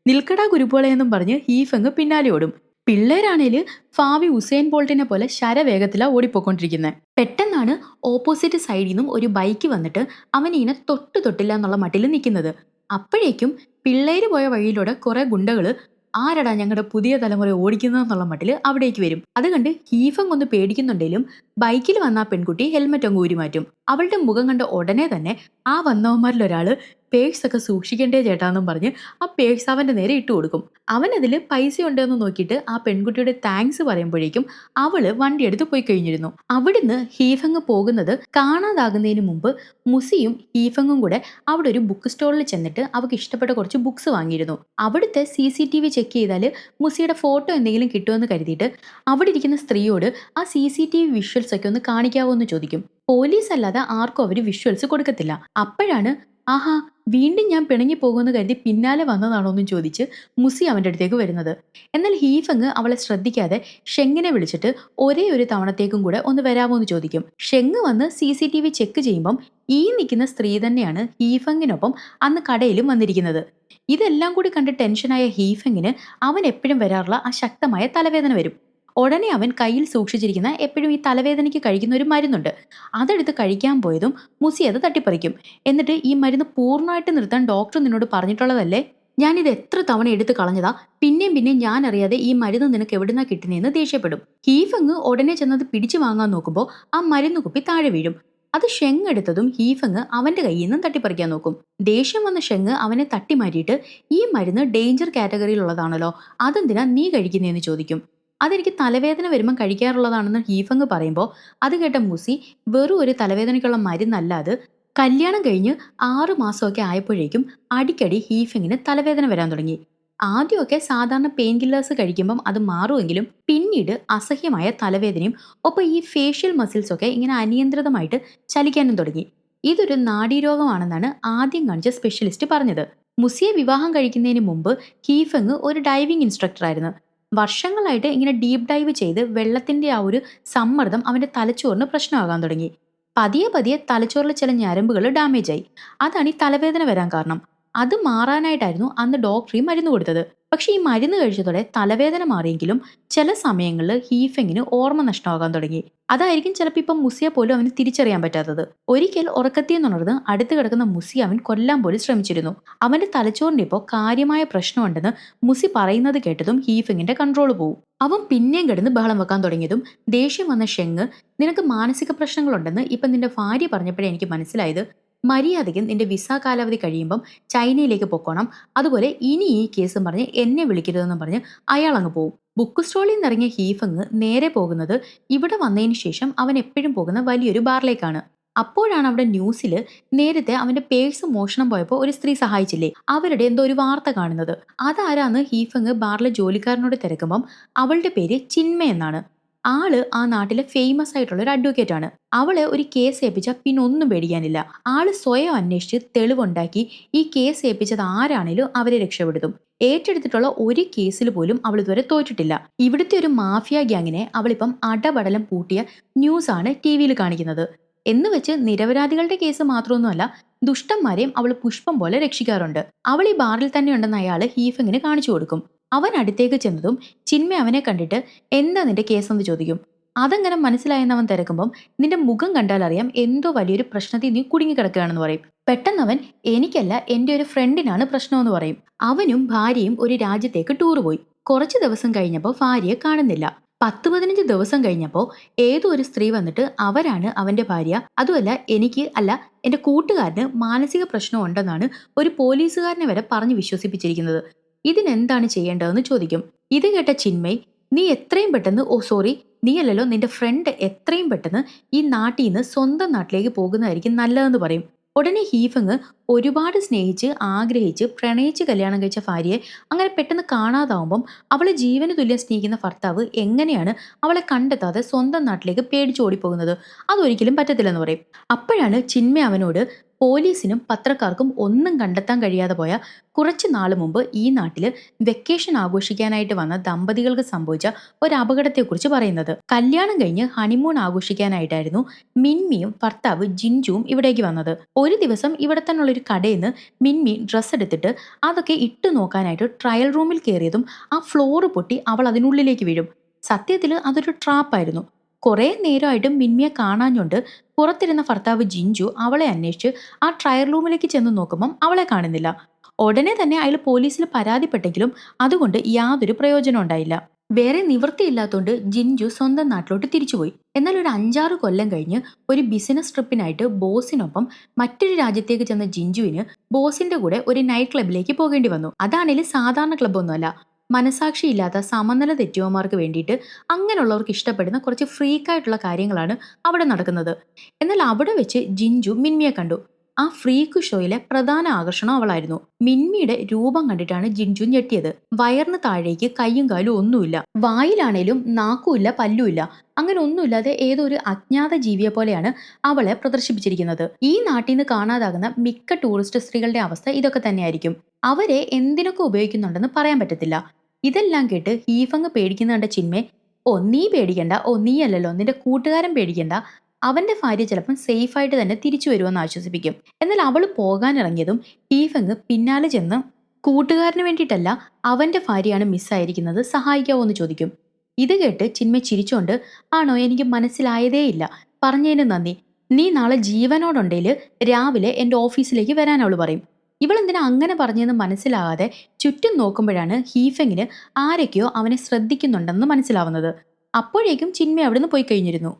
നിൽക്കടാ കുരുപ്പോളെ എന്നും പറഞ്ഞ് ഹീഫങ് പിന്നാലെ ഓടും. പിള്ളേരാണേല് ഫാവി ഉസൈൻ ബോൾട്ടിനെ പോലെ ശരവേഗത്തിലാണ് ഓടിപ്പോയിക്കൊണ്ടിരിക്കുന്നത്. പെട്ടെന്നാണ് ഓപ്പോസിറ്റ് സൈഡിൽ നിന്നും ഒരു ബൈക്ക് വന്നിട്ട് അവനിങ്ങനെ തൊട്ടില്ല എന്നുള്ള മട്ടിൽ നിൽക്കുന്നത്. അപ്പോഴേക്കും പിള്ളേര് പോയ വഴിയിലൂടെ കുറെ ഗുണ്ടകള് ആരടാ ഞങ്ങളുടെ പുതിയ തലമുറ ഓടിക്കുന്നതെന്നുള്ള മട്ടിൽ അവിടേക്ക് വരും. അത് കണ്ട് ഹീഫങ് ഒന്ന് പേടിക്കുന്നുണ്ടെങ്കിലും ബൈക്കിൽ വന്ന ആ പെൺകുട്ടി ഹെൽമെറ്റ് അങ്ങ് ഊരി മാറ്റും. അവളുടെ മുഖം കണ്ട ഉടനെ തന്നെ ആ വന്നവന്മാരിൽ ഒരാള് പേഴ്സ് ഒക്കെ സൂക്ഷിക്കണ്ടേ ചേട്ടാന്നും പറഞ്ഞ് ആ പേഴ്സ് അവന്റെ നേരെ ഇട്ട് കൊടുക്കും. അവനതിൽ പൈസ ഉണ്ടെന്ന് നോക്കിയിട്ട് ആ പെൺകുട്ടിയുടെ താങ്ക്സ് പറയുമ്പോഴേക്കും അവള് വണ്ടി എടുത്ത് പോയി കഴിഞ്ഞിരുന്നു. അവിടുന്ന് ഹീഫങ് പോകുന്നത് കാണാതാകുന്നതിന് മുമ്പ് മുസിയും ഹീഫങ്ങും കൂടെ അവിടെ ഒരു ബുക്ക് സ്റ്റോറിൽ ചെന്നിട്ട് അവർക്ക് ഇഷ്ടപ്പെട്ട കുറച്ച് ബുക്സ് വാങ്ങിയിരുന്നു. അവിടുത്തെ CCTV ചെക്ക് ചെയ്താൽ മുസിയുടെ ഫോട്ടോ എന്തെങ്കിലും കിട്ടുമെന്ന് കരുതിയിട്ട് അവിടെ ഇരിക്കുന്ന സ്ത്രീയോട് ആ CCTV വിഷ്വൽസ് ഒക്കെ ഒന്ന് കാണിക്കാവോ എന്ന് ചോദിക്കും. പോലീസ് അല്ലാതെ ആർക്കും അവർ വിഷ്വൽസ് കൊടുക്കത്തില്ല. അപ്പോഴാണ് ആഹാ വീണ്ടും ഞാൻ പിണങ്ങി പോകുമെന്ന് കരുതി പിന്നാലെ വന്നതാണോ എന്നും ചോദിച്ച് മുസി അവൻ്റെ അടുത്തേക്ക് വരുന്നത്. എന്നാൽ ഹീഫങ് അവളെ ശ്രദ്ധിക്കാതെ ഷെങ്ങിനെ വിളിച്ചിട്ട് ഒരേ ഒരു തവണത്തേക്കും കൂടെ ഒന്ന് വരാമോ എന്ന് ചോദിക്കും. ഷെങ് വന്ന് CCTV ചെക്ക് ചെയ്യുമ്പം ഈ നിൽക്കുന്ന സ്ത്രീ തന്നെയാണ് ഹീഫങ്ങിനൊപ്പം അന്ന് കടയിലും വന്നിരിക്കുന്നത്. ഇതെല്ലാം കൂടി കണ്ട് ടെൻഷനായ ഹീഫങ്ങിന് അവൻ എപ്പോഴും വരാറുള്ള ആ ശക്തമായ തലവേദന വരും. ഉടനെ അവൻ കയ്യിൽ സൂക്ഷിച്ചിരിക്കുന്ന എപ്പോഴും ഈ തലവേദനയ്ക്ക് കഴിക്കുന്ന ഒരു മരുന്നുണ്ട്, അതെടുത്ത് കഴിക്കാൻ പോയതും മുസി അത് തട്ടിപ്പറിക്കും. എന്നിട്ട് ഈ മരുന്ന് പൂർണ്ണമായിട്ട് നിർത്താൻ ഡോക്ടർ നിന്നോട് പറഞ്ഞിട്ടുള്ളതല്ലേ, ഞാനിത് എത്ര തവണ എടുത്ത് കളഞ്ഞതാ, പിന്നെയും ഞാൻ അറിയാതെ ഈ മരുന്ന് നിനക്ക് എവിടുന്നാ കിട്ടുന്നതെന്ന് ദേഷ്യപ്പെടും. ഹീഫങ് ഉടനെ ചെന്നത് പിടിച്ചു വാങ്ങാൻ നോക്കുമ്പോൾ ആ മരുന്ന് കുപ്പി താഴെ വീഴും. അത് ഷെങ് എടുത്തതും ഹീഫങ് അവന്റെ കയ്യിൽ നിന്നും തട്ടിപ്പറിക്കാൻ നോക്കും. ദേഷ്യം വന്ന ഷെങ് അവനെ തട്ടി മാറ്റിയിട്ട് ഈ മരുന്ന് ഡേഞ്ചർ കാറ്റഗറിയിലുള്ളതാണല്ലോ, അതെന്തിനാ നീ കഴിക്കുന്നതെന്ന് ചോദിക്കും. അതെനിക്ക് തലവേദന വരുമ്പം കഴിക്കാറുള്ളതാണെന്ന് ഹീഫങ് പറയുമ്പോൾ അത് കേട്ട മുസി വെറും ഒരു തലവേദനയ്ക്കുള്ള മരുന്നല്ല അത്, കല്യാണം കഴിഞ്ഞ് 6 മാസമൊക്കെ ആയപ്പോഴേക്കും അടിക്കടി ഹീഫങ്ങിന് തലവേദന വരാൻ തുടങ്ങി. ആദ്യമൊക്കെ സാധാരണ പെയിൻ കില്ലേഴ്സ് കഴിക്കുമ്പം അത് മാറുമെങ്കിലും പിന്നീട് അസഹ്യമായ തലവേദനയും ഒപ്പം ഈ ഫേഷ്യൽ മസിൽസ് ഒക്കെ ഇങ്ങനെ അനിയന്ത്രിതമായിട്ട് ചലിക്കാനും തുടങ്ങി. ഇതൊരു നാഡീരോഗമാണെന്നാണ് ആദ്യം കാണിച്ച സ്പെഷ്യലിസ്റ്റ് പറഞ്ഞത്. മുസിയെ വിവാഹം കഴിക്കുന്നതിന് മുമ്പ് ഹീഫെങ് ഒരു ഡൈവിംഗ് ഇൻസ്ട്രക്ടർ ആയിരുന്നു. വർഷങ്ങളായിട്ട് ഇങ്ങനെ ഡീപ്പ് ഡൈവ് ചെയ്ത് വെള്ളത്തിന്റെ ആ ഒരു സമ്മർദ്ദം അവന്റെ തലച്ചോറിന് പ്രശ്നമാകാൻ തുടങ്ങി. പതിയെ പതിയെ തലച്ചോറിലെ ചില ഞരമ്പുകൾ ഡാമേജ് ആയി. അതാണ് ഈ തലവേദന വരാൻ കാരണം. അത് മാറാനായിട്ടായിരുന്നു അന്ന് ഡോക്ടർ ഈ മരുന്ന് കൊടുത്തത്. പക്ഷെ ഈ മരുന്ന് കഴിച്ചതോടെ തലവേദന മാറിയെങ്കിലും ചില സമയങ്ങളിൽ ഹീഫെങ്ങിന് ഓർമ്മ നഷ്ടമാകാൻ തുടങ്ങി. അതായിരിക്കും ചിലപ്പോൾ ഇപ്പം മുസിയെ പോലും അവന് തിരിച്ചറിയാൻ പറ്റാത്തത്. ഒരിക്കൽ ഉറക്കത്തിൽ നിന്നുണർന്ന് അടുത്ത് കിടക്കുന്ന മുസി അവൻ കൊല്ലാൻ പോലും ശ്രമിച്ചിരുന്നു. അവന്റെ തലച്ചോറിന് ഇപ്പോൾ കാര്യമായ പ്രശ്നമുണ്ടെന്ന് മുസി പറയുന്നത് കേട്ടതും ഹീഫെങ്ങിന്റെ കൺട്രോൾ പോവും. അവൻ പിന്നെയും കിടന്ന് ബഹളം വെക്കാൻ തുടങ്ങിയതും ദേഷ്യം വന്ന ഷെങ്, നിനക്ക് മാനസിക പ്രശ്നങ്ങളുണ്ടെന്ന് ഇപ്പം നിന്റെ ഭാര്യ പറഞ്ഞപ്പോഴേ എനിക്ക് മനസ്സിലായത്. മര്യാദയ്ക്ക് നിന്റെ വിസ കാലാവധി കഴിയുമ്പം ചൈനയിലേക്ക് പൊക്കോണം. അതുപോലെ ഇനി ഈ കേസും പറഞ്ഞ് എന്നെ വിളിക്കരുതെന്നും പറഞ്ഞ് അയാൾ അങ്ങ് പോവും. ബുക്ക് സ്റ്റോളിൽ നിന്ന് ഇറങ്ങിയ ഹീഫെങ് നേരെ പോകുന്നത് ഇവിടെ വന്നതിന് ശേഷം അവൻ എപ്പോഴും പോകുന്ന വലിയൊരു ബാറിലേക്കാണ്. അപ്പോഴാണ് അവിടെ ന്യൂസിൽ നേരത്തെ അവന്റെ പേഴ്സ് മോഷണം പോയപ്പോൾ ഒരു സ്ത്രീ സഹായിച്ചില്ലേ, അവരുടെ എന്തോ ഒരു വാർത്ത കാണുന്നത്. അതാരാന്ന് ഹീഫെങ് ബാറിലെ ജോലിക്കാരനോട് തിരക്കുമ്പം അവളുടെ പേര് ചിന്മ എന്നാണ്. ആള് ആ നാട്ടിലെ ഫേമസ് ആയിട്ടുള്ള ഒരു അഡ്വക്കേറ്റ് ആണ്. അവളെ ഒരു കേസ് ഏൽപ്പിച്ച പിന്നെ ഒന്നും പേടിക്കാനില്ല. ആള് സ്വയം അന്വേഷിച്ച് തെളിവുണ്ടാക്കി ഈ കേസ് ഏൽപ്പിച്ചത് ആരാണേലും അവരെ രക്ഷപ്പെടുത്തും. ഏറ്റെടുത്തിട്ടുള്ള ഒരു കേസിൽ പോലും അവൾ ഇതുവരെ തോറ്റിട്ടില്ല. ഇവിടുത്തെ ഒരു മാഫിയ ഗ്യാങ്ങിനെ അവളിപ്പം അടപടലം പൂട്ടിയ ന്യൂസാണ് TV കാണിക്കുന്നത്. എന്ന് വെച്ച് നിരപരാധികളുടെ കേസ് മാത്രമൊന്നുമല്ല, ദുഷ്ടന്മാരെയും അവൾ പുഷ്പം പോലെ രക്ഷിക്കാറുണ്ട്. അവൾ ഈ ബാറിൽ തന്നെ ഉണ്ടെന്ന് അയാൾ ഹീഫെങ്ങിന് കാണിച്ചു കൊടുക്കും. അവൻ അടുത്തേക്ക് ചെന്നതും ചിന്മ അവനെ കണ്ടിട്ട് എന്താ നിന്റെ കേസെന്ന് ചോദിക്കും. അതെങ്ങനെ മനസ്സിലായെന്ന് അവൻ തിരക്കുമ്പം നിന്റെ മുഖം കണ്ടാൽ അറിയാം എന്തോ വലിയൊരു പ്രശ്നത്തിൽ നീ കുടുങ്ങിക്കിടക്കുകയാണെന്ന് പറയും. പെട്ടെന്നവൻ എനിക്കല്ല എൻ്റെ ഒരു ഫ്രണ്ടിനാണ് പ്രശ്നമെന്ന് പറയും. അവനും ഭാര്യയും ഒരു രാജ്യത്തേക്ക് ടൂർ പോയി. കുറച്ച് ദിവസം കഴിഞ്ഞപ്പോൾ ഭാര്യയെ കാണുന്നില്ല. 10-15 ദിവസം കഴിഞ്ഞപ്പോൾ ഏതോ ഒരു സ്ത്രീ വന്നിട്ട് അവരാണ് അവന്റെ ഭാര്യ, അതുമല്ല എനിക്ക് അല്ല എന്റെ കൂട്ടുകാരന് മാനസിക പ്രശ്നം ഉണ്ടെന്നാണ് ഒരു പോലീസുകാരനെ വരെ പറഞ്ഞു വിശ്വസിപ്പിച്ചിരിക്കുന്നത്. ഇതിനെന്താണ് ചെയ്യേണ്ടതെന്ന് ചോദിക്കും. ഇത് കേട്ട ചിന്മയ്, നീ എത്രയും പെട്ടെന്ന്, ഓ സോറി നീയല്ലല്ലോ, നിന്റെ ഫ്രണ്ട് എത്രയും പെട്ടെന്ന് ഈ നാട്ടിൽ നിന്ന് സ്വന്തം നാട്ടിലേക്ക് പോകുന്നതായിരിക്കും നല്ലതെന്ന് പറയും. ഉടനെ ഹീഫെങ് ഒരുപാട് സ്നേഹിച്ച് ആഗ്രഹിച്ച് പ്രണയിച്ച് കല്യാണം കഴിച്ച ഭാര്യയെ അങ്ങനെ പെട്ടെന്ന് കാണാതാവുമ്പം അവളെ ജീവന് തുല്യം സ്നേഹിക്കുന്ന ഭർത്താവ് എങ്ങനെയാണ് അവളെ കണ്ടെത്താതെ സ്വന്തം നാട്ടിലേക്ക് പേടിച്ച് ഓടിപ്പോകുന്നത്? അതൊരിക്കലും പറ്റത്തില്ലെന്ന് പറയും. അപ്പോഴാണ് ചിന്മ അവനോട് പോലീസിനും പത്രക്കാർക്കും ഒന്നും കണ്ടെത്താൻ കഴിയാതെ പോയ കുറച്ച് നാൾ മുമ്പ് ഈ നാട്ടില് വെക്കേഷൻ ആഘോഷിക്കാനായിട്ട് വന്ന ദമ്പതികൾക്ക് സംഭവിച്ച ഒരു അപകടത്തെക്കുറിച്ച് പറയുന്നത്. കല്യാണം കഴിഞ്ഞ് ഹണിമൂൺ ആഘോഷിക്കാനായിട്ടായിരുന്നു മിൻമിയും ഭർത്താവ് ജിൻജുവും ഇവിടേക്ക് വന്നത്. ഒരു ദിവസം ഇവിടെ തന്നെയുള്ള ഒരു കടയിൽ നിന്ന് മിൻമി ഡ്രസ്സ് എടുത്തിട്ട് അതൊക്കെ ഇട്ടു നോക്കാനായിട്ട് ട്രയൽ റൂമിൽ കയറിയതും ആ ഫ്ലോർ പൊട്ടി അവൾ അതിനുള്ളിലേക്ക് വീഴും. സത്യത്തിൽ അതൊരു ട്രാപ്പായിരുന്നു. കുറെ നേരമായിട്ടും മിൻമിയെ കാണാഞ്ഞോണ്ട് പുറത്തിരുന്ന ഭർത്താവ് ജിൻജു അവളെ അന്വേഷിച്ച് ആ ട്രയൽ റൂമിലേക്ക് ചെന്ന് നോക്കുമ്പം അവളെ കാണുന്നില്ല. ഉടനെ തന്നെ അയാൾ പോലീസിൽ പരാതിപ്പെട്ടെങ്കിലും അതുകൊണ്ട് യാതൊരു പ്രയോജനം ഉണ്ടായില്ല. വേറെ നിവൃത്തിയില്ലാത്തതുകൊണ്ട് ജിൻജു സ്വന്തം നാട്ടിലോട്ട് തിരിച്ചുപോയി. എന്നാൽ ഒരു 5-6 കൊല്ലം കഴിഞ്ഞ് ഒരു ബിസിനസ് ട്രിപ്പിനായിട്ട് ബോസിനൊപ്പം മറ്റൊരു രാജ്യത്തേക്ക് ചെന്ന ജിൻജുവിന് ബോസിന്റെ കൂടെ ഒരു നൈറ്റ് ക്ലബിലേക്ക് പോകേണ്ടി വന്നു. അതാണെങ്കിൽ സാധാരണ ക്ലബ്ബൊന്നുമല്ല, മനസാക്ഷിയില്ലാത്ത സമനില തെറ്റിയവന്മാർക്ക് വേണ്ടിയിട്ട് അങ്ങനെയുള്ളവർക്ക് ഇഷ്ടപ്പെടുന്ന കുറച്ച് ഫ്രീക്കായിട്ടുള്ള കാര്യങ്ങളാണ് അവിടെ നടക്കുന്നത്. എന്നാൽ അവിടെ വെച്ച് ജിൻജു മിൻമിയെ കണ്ടു. ആ ഫ്രീക്ക് ഷോയിലെ പ്രധാന ആകർഷണം അവളായിരുന്നു. മിൻമിയുടെ രൂപം കണ്ടിട്ടാണ് ജിൻജു ഞെട്ടിയത്. വയറിന് താഴേക്ക് കയ്യും കാലും ഒന്നുമില്ല, വായിലാണേലും നാക്കുമില്ല പല്ലുമില്ല, അങ്ങനെ ഒന്നുമില്ലാതെ ഏതോ ഒരു അജ്ഞാത ജീവിയെ പോലെയാണ് അവളെ പ്രദർശിപ്പിച്ചിരിക്കുന്നത്. ഈ നാട്ടിൽ നിന്ന് കാണാതാകുന്ന മിക്ക ടൂറിസ്റ്റ് സ്ത്രീകളുടെ അവസ്ഥ ഇതൊക്കെ തന്നെയായിരിക്കും. അവരെ എന്തിനൊക്കെ ഉപയോഗിക്കുന്നുണ്ടെന്ന് പറയാൻ പറ്റത്തില്ല. ഇതെല്ലാം കേട്ട് ഹീഫെങ് പേടിക്കുന്ന കണ്ട ചിന്മേ, ഓ നീ പേടിക്കണ്ട, ഓ നീ അല്ലല്ലോ നിന്റെ കൂട്ടുകാരൻ പേടിക്കണ്ട, അവന്റെ ഭാര്യ ചിലപ്പം സേഫ് ആയിട്ട് തന്നെ തിരിച്ചു വരുമെന്ന് ആശ്വസിപ്പിക്കും. എന്നാൽ അവൾ പോകാനിറങ്ങിയതും ഹീഫെങ് പിന്നാലെ ചെന്ന് കൂട്ടുകാരന് വേണ്ടിയിട്ടല്ല അവന്റെ ഭാര്യയാണ് മിസ്സായിരിക്കുന്നത്, സഹായിക്കാവോ എന്ന് ചോദിക്കും. ഇത് കേട്ട് ചിന്മ ചിരിച്ചോണ്ട്, ആണോ, എനിക്ക് മനസ്സിലായതേ ഇല്ല, പറഞ്ഞതിന് നന്ദി, നീ നാളെ ജീവനോടുണ്ടെങ്കിൽ രാവിലെ എൻ്റെ ഓഫീസിലേക്ക് വരാൻ അവൾ പറയും. ഇവളെന്തിനാ അങ്ങനെ പറഞ്ഞതെന്ന് മനസ്സിലാകാതെ ചുറ്റും നോക്കുമ്പോഴാണ് ഹീഫെങ്ങിന് ആരൊക്കെയോ അവനെ ശ്രദ്ധിക്കുന്നുണ്ടെന്ന് മനസ്സിലാവുന്നത്. അപ്പോഴേക്കും ചിന്മ അവിടുന്ന് പോയി കഴിഞ്ഞിരുന്നു.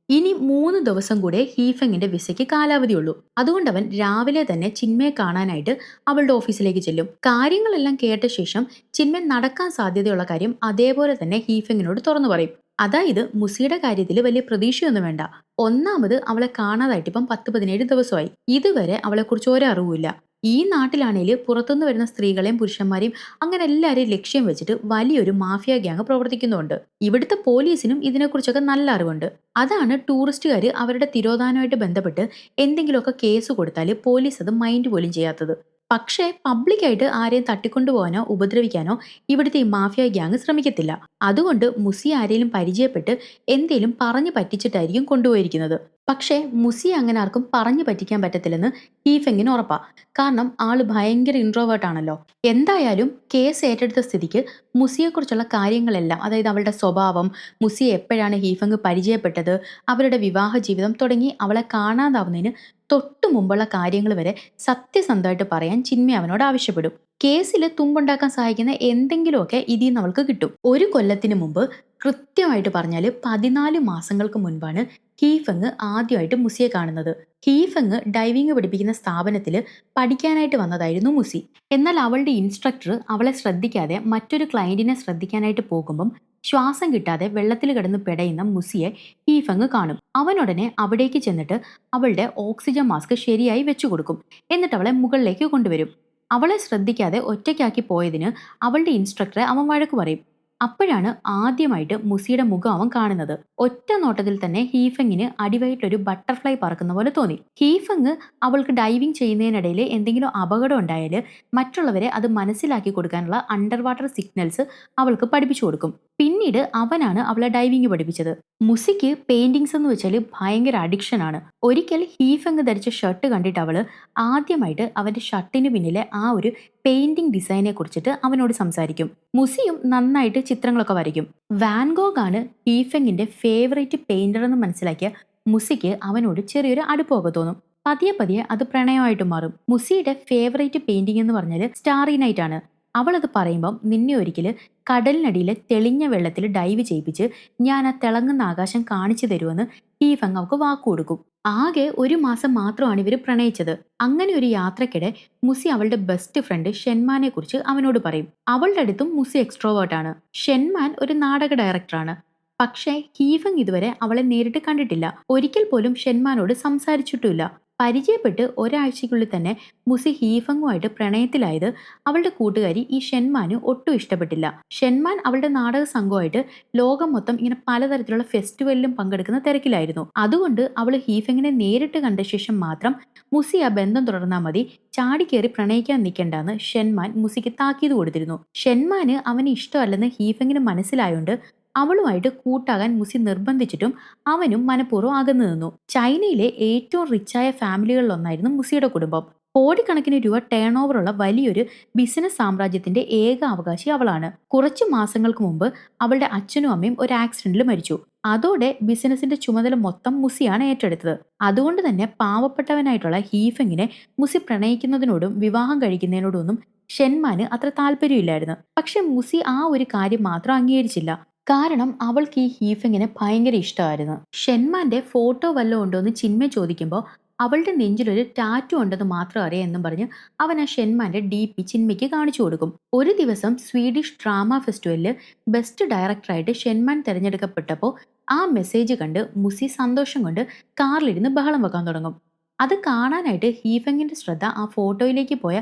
ഇനി 3 ദിവസം കൂടെ ഹീഫെങ്ങിന്റെ വിസയ്ക്ക് കാലാവധിയുള്ളൂ. അതുകൊണ്ട് അവൻ രാവിലെ തന്നെ ചിന്മയെ കാണാനായിട്ട് അവളുടെ ഓഫീസിലേക്ക് ചെല്ലും. കാര്യങ്ങളെല്ലാം കേട്ട ശേഷം ചിന്മ നടക്കാൻ സാധ്യതയുള്ള കാര്യം അതേപോലെ തന്നെ ഹീഫെങ്ങിനോട് തുറന്നു പറയും. അതായത് മുസിയുടെ കാര്യത്തിൽ വലിയ പ്രതീക്ഷയൊന്നും വേണ്ട. ഒന്നാമത് അവളെ കാണാതായിട്ട് ഇപ്പം 10-17 ദിവസമായി. ഇതുവരെ അവളെക്കുറിച്ച് ഒരറിവുമില്ല. ഈ നാട്ടിലാണേല് പുറത്തുനിന്ന് വരുന്ന സ്ത്രീകളെയും പുരുഷന്മാരെയും അങ്ങനെ എല്ലാവരെയും ലക്ഷ്യം വെച്ചിട്ട് വലിയൊരു മാഫിയ ഗ്യാങ് പ്രവർത്തിക്കുന്നുണ്ട്. ഇവിടുത്തെ പോലീസിനും ഇതിനെക്കുറിച്ചൊക്കെ നല്ല അറിവുണ്ട്. അതാണ് ടൂറിസ്റ്റുകാർ അവരുടെ തിരോധാനമായിട്ട് ബന്ധപ്പെട്ട് എന്തെങ്കിലുമൊക്കെ കേസ് കൊടുത്താൽ പോലീസ് അത് മൈൻഡ് പോലും ചെയ്യാത്തത്. പക്ഷേ പബ്ലിക്കായിട്ട് ആരെയും തട്ടിക്കൊണ്ടുപോകാനോ ഉപദ്രവിക്കാനോ ഇവിടുത്തെ ഈ മാഫിയ ഗ്യാങ് ശ്രമിക്കത്തില്ല. അതുകൊണ്ട് മുസി ആരെയും പരിചയപ്പെട്ട് എന്തേലും പറഞ്ഞു പറ്റിച്ചിട്ടായിരിക്കും കൊണ്ടുപോയിരിക്കുന്നത്. പക്ഷേ മുസിയെ അങ്ങനെ ആർക്കും പറഞ്ഞു പറ്റിക്കാൻ പറ്റത്തില്ലെന്ന് ഹീഫെങ്ങിന് ഉറപ്പാ. കാരണം ആള് ഭയങ്കര ഇൻട്രോവേർട്ട് ആണല്ലോ. എന്തായാലും കേസ് ഏറ്റെടുത്ത സ്ഥിതിക്ക് മുസിയെക്കുറിച്ചുള്ള കാര്യങ്ങളെല്ലാം, അതായത് അവളുടെ സ്വഭാവം, മുസിയെ എപ്പോഴാണ് ഹീഫെങ് പരിചയപ്പെട്ടത്, അവരുടെ വിവാഹ ജീവിതം തുടങ്ങി അവളെ കാണാതാവുന്നതിന് തൊട്ടു മുമ്പുള്ള കാര്യങ്ങൾ വരെ സത്യസന്ധമായിട്ട് പറയാൻ ചിന്മയ അവനോട് ആവശ്യപ്പെടും. കേസിൽ തുമ്പുണ്ടാക്കാൻ സഹായിക്കുന്ന എന്തെങ്കിലുമൊക്കെ ഇതിൽ നിന്ന് അവൾക്ക് കിട്ടും. ഒരു കൊല്ലത്തിന് മുമ്പ്, കൃത്യമായിട്ട് പറഞ്ഞാൽ 14 മാസങ്ങൾക്ക് മുൻപാണ് ഹീഫെങ് ആദ്യമായിട്ട് മുസിയെ കാണുന്നത്. ഹീഫെങ് ഡൈവിംഗ് പഠിപ്പിക്കുന്ന സ്ഥാപനത്തിൽ പഠിക്കാനായിട്ട് വന്നതായിരുന്നു മുസി. എന്നാൽ അവളുടെ ഇൻസ്ട്രക്ടർ അവളെ ശ്രദ്ധിക്കാതെ മറ്റൊരു ക്ലയന്റിനെ ശ്രദ്ധിക്കാനായിട്ട് പോകുമ്പം ശ്വാസം കിട്ടാതെ വെള്ളത്തിൽ കിടന്ന് പിടയുന്ന മുസിയെ ഹീഫെങ് കാണും. അവനുടനെ അവിടേക്ക് ചെന്നിട്ട് അവളുടെ ഓക്സിജൻ മാസ്ക് ശരിയായി വെച്ചു കൊടുക്കും. എന്നിട്ട് അവളെ മുകളിലേക്ക് കൊണ്ടുവരും. അവളെ ശ്രദ്ധിക്കാതെ ഒറ്റയ്ക്കാക്കി പോയതിന് അവളുടെ ഇൻസ്ട്രക്ടറെ അവൻ വഴക്ക് പറയും. അപ്പോഴാണ് ആദ്യമായിട്ട് മുസിയുടെ മുഖം അവൻ കാണുന്നത്. ഒറ്റ നോട്ടത്തിൽ തന്നെ ഹീഫെങ്ങിന് അടിവയറ്റിലൊരു ബട്ടർഫ്ലൈ പറക്കുന്ന പോലെ തോന്നി. ഹീഫെങ് അവൾക്ക് ഡൈവിംഗ് ചെയ്യുന്നതിനിടയിൽ എന്തെങ്കിലും അപകടം ഉണ്ടായാൽ മറ്റുള്ളവരെ അത് മനസ്സിലാക്കി കൊടുക്കാനുള്ള അണ്ടർ വാട്ടർ സിഗ്നൽസ് അവൾക്ക് പഠിപ്പിച്ചു കൊടുക്കും. പിന്നീട് അവനാണ് അവളെ ഡൈവിംഗ് പഠിപ്പിച്ചത്. മുസിക്ക് പെയിന്റിങ്സ് എന്ന് വെച്ചാൽ ഭയങ്കര അഡിക്ഷൻ ആണ്. ഒരിക്കൽ ഹീഫെങ് ധരിച്ച ഷർട്ട് കണ്ടിട്ട് അവള് ആദ്യമായിട്ട് അവന്റെ ഷർട്ടിന് പിന്നിലെ ആ ഒരു പെയിന്റിംഗ് ഡിസൈനെ കുറിച്ചിട്ട് അവനോട് സംസാരിക്കും. മുസിയും നന്നായിട്ട് ചിത്രങ്ങളൊക്കെ വരയ്ക്കും. വാൻഗോഗ് ആണ് ഹീഫെങ്ങിന്റെ ഫേവറേറ്റ് പെയിന്റർ എന്ന് മനസ്സിലാക്കിയ മുസിക്ക് അവനോട് ചെറിയൊരു അടുപ്പമൊക്കെ തോന്നും. പതിയെ പതിയെ അത് പ്രണയമായിട്ട് മാറും. മുസിയുടെ ഫേവറേറ്റ് പെയിന്റിംഗ് എന്ന് പറഞ്ഞാൽ സ്റ്റാറി നൈറ്റ് ആണ്. അവളത് പറയുമ്പം നിന്നെ ഒരിക്കല് കടലിനടിയിലെ തെളിഞ്ഞ വെള്ളത്തിൽ ഡൈവ് ചെയ്യിപ്പിച്ച് ഞാൻ ആ തിളങ്ങുന്ന ആകാശം കാണിച്ചു തരുമെന്ന് ഹീഫെങ് അവൾക്ക് വാക്കുകൊടുക്കും. ആകെ 1 മാസം മാത്രമാണ് ഇവർ പ്രണയിച്ചത്. അങ്ങനെ ഒരു യാത്രക്കിടെ മുസി അവളുടെ ബെസ്റ്റ് ഫ്രണ്ട് ഷെൻമാനെ കുറിച്ച് അവനോട് പറയും. അവളുടെ അടുത്തും മുസി എക്സ്ട്രോവേർട്ട് ആണ്. ഷെൻമാൻ ഒരു നാടക ഡയറക്ടറാണ്. പക്ഷേ ഹീഫെങ് ഇതുവരെ അവളെ നേരിട്ട് കണ്ടിട്ടില്ല. ഒരിക്കൽ പോലും ഷെൻമാനോട് സംസാരിച്ചിട്ടുമില്ല. പരിചയപ്പെട്ട് ഒരാഴ്ചയ്ക്കുള്ളിൽ തന്നെ മുസി ഹീഫെങ്ങുമായിട്ട് പ്രണയത്തിലായത് അവളുടെ കൂട്ടുകാരി ഈ ഷെൻമാന് ഒട്ടും ഇഷ്ടപ്പെട്ടില്ല. ഷെൻമാൻ അവളുടെ നാടക സംഘമായിട്ട് ലോകം മൊത്തം ഇങ്ങനെ പലതരത്തിലുള്ള ഫെസ്റ്റിവലിലും പങ്കെടുക്കുന്ന തിരക്കിലായിരുന്നു. അതുകൊണ്ട് അവൾ ഹീഫെങ്ങിനെ നേരിട്ട് കണ്ട ശേഷം മാത്രം മുസി ആ ബന്ധം തുടർന്നാൽ മതി, ചാടിക്കേറി പ്രണയിക്കാൻ നിൽക്കേണ്ടെന്ന് ഷെൻമാൻ മുസിക്ക് താക്കീത് കൊടുത്തിരുന്നു. ഷെൻമാന് അവന് ഇഷ്ടമല്ലെന്ന് ഹീഫെങ്ങിന് മനസ്സിലായോണ്ട് അവളുമായിട്ട് കൂട്ടാകാൻ മുസി നിർബന്ധിച്ചിട്ടും അവനും മനഃപൂർവ്വം അകന്നു നിന്നു. ചൈനയിലെ ഏറ്റവും റിച്ചായ ഫാമിലികളിലൊന്നായിരുന്നു മുസിയുടെ കുടുംബം. കോടിക്കണക്കിന് രൂപ ടേൺ ഓവറുള്ള വലിയൊരു ബിസിനസ് സാമ്രാജ്യത്തിന്റെ ഏക അവകാശി അവളാണ്. കുറച്ചു മാസങ്ങൾക്ക് മുമ്പ് അവളുടെ അച്ഛനും അമ്മയും ഒരു ആക്സിഡന്റിൽ മരിച്ചു. അതോടെ ബിസിനസിന്റെ ചുമതല മൊത്തം മുസിയാണ് ഏറ്റെടുത്തത്. അതുകൊണ്ട് തന്നെ പാവപ്പെട്ടവനായിട്ടുള്ള ഹീഫെങ്ങിനെ മുസി പ്രണയിക്കുന്നതിനോടും വിവാഹം കഴിക്കുന്നതിനോടും ഒന്നും ഷെൻമാന് അത്ര താല്പര്യമില്ലായിരുന്നു. പക്ഷെ മുസി ആ ഒരു കാര്യം മാത്രം അംഗീകരിച്ചില്ല. കാരണം അവൾക്ക് ഈ ഹീഫെങ്ങിനെ ഭയങ്കര ഇഷ്ടമായിരുന്നു. ഷെൻമാന്റെ ഫോട്ടോ വല്ലതും ഉണ്ടോ എന്ന് ചിന്മ ചോദിക്കുമ്പോൾ അവളുടെ നെഞ്ചിലൊരു ടാറ്റു ഉണ്ടെന്ന് മാത്രം അറിയാം എന്നും പറഞ്ഞ് അവൻ ആ ഷെൻമാന്റെ DP ചിന്മയ്ക്ക് കാണിച്ചു കൊടുക്കും. ഒരു ദിവസം സ്വീഡിഷ് ഡ്രാമ ഫെസ്റ്റിവലിൽ ബെസ്റ്റ് ഡയറക്ടറായിട്ട് ഷെൻമാൻ തിരഞ്ഞെടുക്കപ്പെട്ടപ്പോൾ ആ മെസ്സേജ് കണ്ട് മുസി സന്തോഷം കൊണ്ട് കാറിലിരുന്ന് ബഹളം വെക്കാൻ തുടങ്ങും. അത് കാണാനായിട്ട് ഹീഫെങ്ങിന്റെ ശ്രദ്ധ ആ ഫോട്ടോയിലേക്ക് പോയ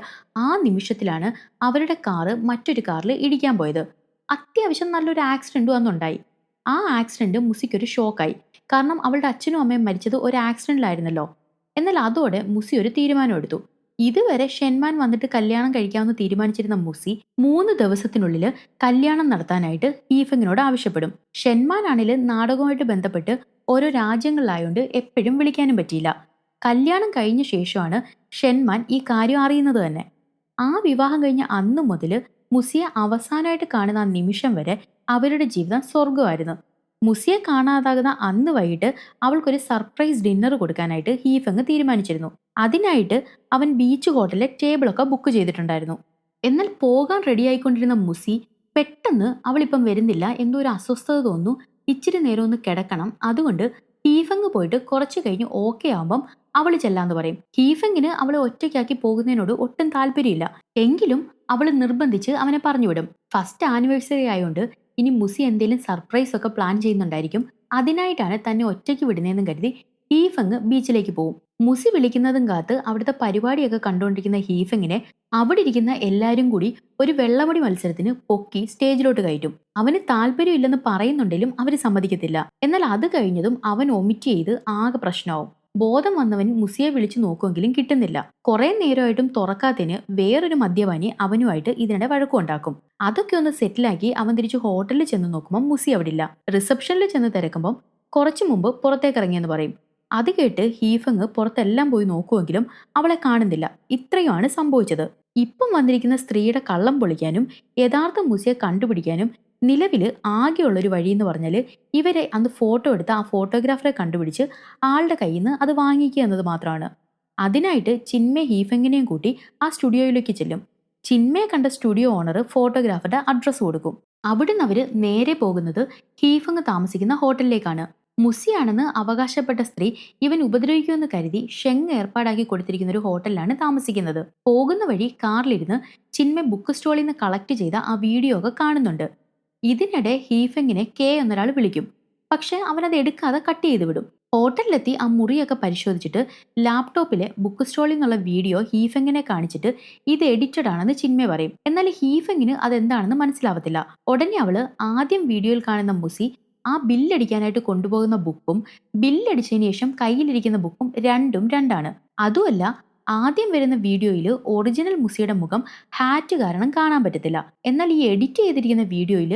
ആ നിമിഷത്തിലാണ് അവരുടെ കാറ് മറ്റൊരു കാറിൽ ഇടിക്കാൻ പോയത്. അത്യാവശ്യം നല്ലൊരു ആക്സിഡന്റും അന്നുണ്ടായി. ആ ആക്സിഡന്റ് മുസിക്കൊരു ഷോക്കായി. കാരണം അവളുടെ അച്ഛനും അമ്മയും മരിച്ചത് ഒരു ആക്സിഡന്റിലായിരുന്നല്ലോ. എന്നാൽ അതോടെ മുസി ഒരു തീരുമാനം എടുത്തു. ഇതുവരെ ഷെൻമാൻ വന്നിട്ട് കല്യാണം കഴിക്കാമെന്ന് തീരുമാനിച്ചിരുന്ന മുസി 3 ദിവസത്തിനുള്ളിൽ കല്യാണം നടത്താനായിട്ട് ഹീഫെങ്ങിനോട് ആവശ്യപ്പെടും. ഷെൻമാൻ ആണെങ്കിൽ നാടകവുമായിട്ട് ബന്ധപ്പെട്ട് ഓരോ രാജ്യങ്ങളിലായോണ്ട് എപ്പോഴും വിളിക്കാനും പറ്റിയില്ല. കല്യാണം കഴിഞ്ഞ ശേഷമാണ് ഷെൻമാൻ ഈ കാര്യം അറിയുന്നത് തന്നെ. ആ വിവാഹം കഴിഞ്ഞ അന്നു മുതൽ മുസിയെ അവസാനമായിട്ട് കാണുന്ന ആ നിമിഷം വരെ അവരുടെ ജീവിതം സ്വർഗമായിരുന്നു. മുസിയെ കാണാതാകുന്ന അന്ന് വൈകിട്ട് അവൾക്കൊരു സർപ്രൈസ് ഡിന്നർ കൊടുക്കാനായിട്ട് ഹീഫെങ് തീരുമാനിച്ചിരുന്നു. അതിനായിട്ട് അവൻ ബീച്ച് ഹോട്ടലിലെ ടേബിളൊക്കെ ബുക്ക് ചെയ്തിട്ടുണ്ടായിരുന്നു. എന്നാൽ പോകാൻ റെഡിയായിക്കൊണ്ടിരുന്ന മുസി പെട്ടെന്ന് അവളിപ്പം വരുന്നില്ല, എന്തോ ഒരു അസ്വസ്ഥത തോന്നുന്നു, ഇച്ചിരി നേരം ഒന്ന് കിടക്കണം, അതുകൊണ്ട് ഹീഫെങ് പോയിട്ട് കുറച്ച് കഴിഞ്ഞ് ഓക്കെ ആവുമ്പം അവൾ ചെല്ലാന്ന് പറയും. ഹീഫെങ്ങിന് അവളെ ഒറ്റയ്ക്കാക്കി പോകുന്നതിനോട് ഒട്ടും താല്പര്യമില്ല. എങ്കിലും അവൾ നിർബന്ധിച്ച് അവനെ പറഞ്ഞുവിടും. ഫസ്റ്റ് ആനിവേഴ്സറി ആയതുകൊണ്ട് ഇനി മുസി എന്തെങ്കിലും സർപ്രൈസ് ഒക്കെ പ്ലാൻ ചെയ്യുന്നുണ്ടായിരിക്കും. അതിനായിട്ടാണ് തന്നെ ഒറ്റയ്ക്ക് വിടുന്നതെന്ന് കരുതി ഹീഫെങ് ബീച്ചിലേക്ക് പോകും. മുസി വിളിക്കുന്നതും കാത്ത് അവിടുത്തെ പരിപാടിയൊക്കെ കണ്ടുകൊണ്ടിരിക്കുന്ന ഹീഫെങ്ങിനെ അവിടെ ഇരിക്കുന്ന എല്ലാവരും കൂടി ഒരു വെള്ളമടി മത്സരത്തിന് പൊക്കി സ്റ്റേജിലോട്ട് കയറ്റും. അവന് താല്പര്യമില്ലെന്ന് പറയുന്നുണ്ടെങ്കിലും അവര് സമ്മതിക്കത്തില്ല. എന്നാൽ അത് കഴിഞ്ഞതും അവൻ ഒമിറ്റ് ചെയ്ത് ആകെ പ്രശ്നമാവും. ബോധം വന്നവൻ മുസിയെ വിളിച്ചു നോക്കുമെങ്കിലും കിട്ടുന്നില്ല. കുറെ നേരമായിട്ടും തുറക്കാത്തതിന് വേറൊരു മദ്യപാനി അവനുമായിട്ട് ഇതിനിടെ വഴക്കുണ്ടാക്കും. അതൊക്കെ ഒന്ന് സെറ്റിലാക്കി അവൻ തിരിച്ച് ഹോട്ടലിൽ ചെന്ന് നോക്കുമ്പോൾ മുസി അവിടെ ഇല്ല. റിസപ്ഷനിൽ ചെന്ന് തിരക്കുമ്പോൾ കുറച്ചു മുമ്പ് പുറത്തേക്ക് ഇറങ്ങിയെന്ന് പറയും. അത് കേട്ട് ഹീഫങ് പുറത്തെല്ലാം പോയി നോക്കുമെങ്കിലും അവളെ കാണുന്നില്ല. ഇത്രയുമാണ് സംഭവിച്ചത്. ഇപ്പം വന്നിരിക്കുന്ന സ്ത്രീയുടെ കള്ളം പൊളിക്കാനും യഥാർത്ഥ മുസിയെ കണ്ടുപിടിക്കാനും നിലവില് ആകെയുള്ളൊരു വഴി എന്ന് പറഞ്ഞാൽ ഇവരെ അന്ന് ഫോട്ടോ എടുത്ത ആ ഫോട്ടോഗ്രാഫറെ കണ്ടുപിടിച്ച് ആളുടെ കയ്യിൽ നിന്ന് അത് വാങ്ങിക്കുക എന്നത് മാത്രമാണ്. അതിനായിട്ട് ചിന്മയ ഹീഫെങ്ങിനെയും കൂട്ടി ആ സ്റ്റുഡിയോയിലേക്ക് ചെല്ലും. ചിന്മയെ കണ്ട സ്റ്റുഡിയോ ഓണർ ഫോട്ടോഗ്രാഫറുടെ അഡ്രസ്സ് കൊടുക്കും. അവിടുന്ന് അവര് നേരെ പോകുന്നത് ഹീഫങ് താമസിക്കുന്ന ഹോട്ടലിലേക്കാണ്. മുസിയാണെന്ന് അവകാശപ്പെട്ട സ്ത്രീ ഇവൻ ഉപദ്രവിക്കുമെന്ന് കരുതി ഷെങ് ഏർപ്പാടാക്കി കൊടുത്തിരിക്കുന്ന ഒരു ഹോട്ടലിലാണ് താമസിക്കുന്നത്. പോകുന്ന വഴി കാറിലിരുന്ന് ചിന്മയ ബുക്ക് സ്റ്റോളിൽ നിന്ന് കളക്ട് ചെയ്ത ആ വീഡിയോ ഒക്കെ കാണുന്നുണ്ട്. ഇതിനിടെ ഹീഫെങ്ങിനെ കെ എന്നൊരാൾ വിളിക്കും. പക്ഷെ അവനത് എടുക്കാതെ കട്ട് ചെയ്ത് വിടും. ഹോട്ടലിലെത്തി ആ മുറിയൊക്കെ പരിശോധിച്ചിട്ട് ലാപ്ടോപ്പിലെ ബുക്ക് സ്റ്റോളിൽ നിന്നുള്ള വീഡിയോ ഹീഫെങ്ങിനെ കാണിച്ചിട്ട് ഇത് എഡിറ്റഡ് ആണെന്ന് ചിന്മയ പറയും. എന്നാൽ ഹീഫെങ്ങിന് അതെന്താണെന്ന് മനസ്സിലാവത്തില്ല. ഉടനെ അവള് ആദ്യം വീഡിയോയിൽ കാണുന്ന മുസി ആ ബില്ലടിക്കാനായിട്ട് കൊണ്ടുപോകുന്ന ബുക്കും ബില്ലടിച്ചതിന് ശേഷം കയ്യിലിരിക്കുന്ന ബുക്കും രണ്ടും രണ്ടാണ്. അതുമല്ല, ആദ്യം വരുന്ന വീഡിയോയിൽ ഒറിജിനൽ മുസിയുടെ മുഖം ഹാറ്റ് കാരണം കാണാൻ പറ്റത്തില്ല. എന്നാൽ ഈ എഡിറ്റ് ചെയ്തിരിക്കുന്ന വീഡിയോയിൽ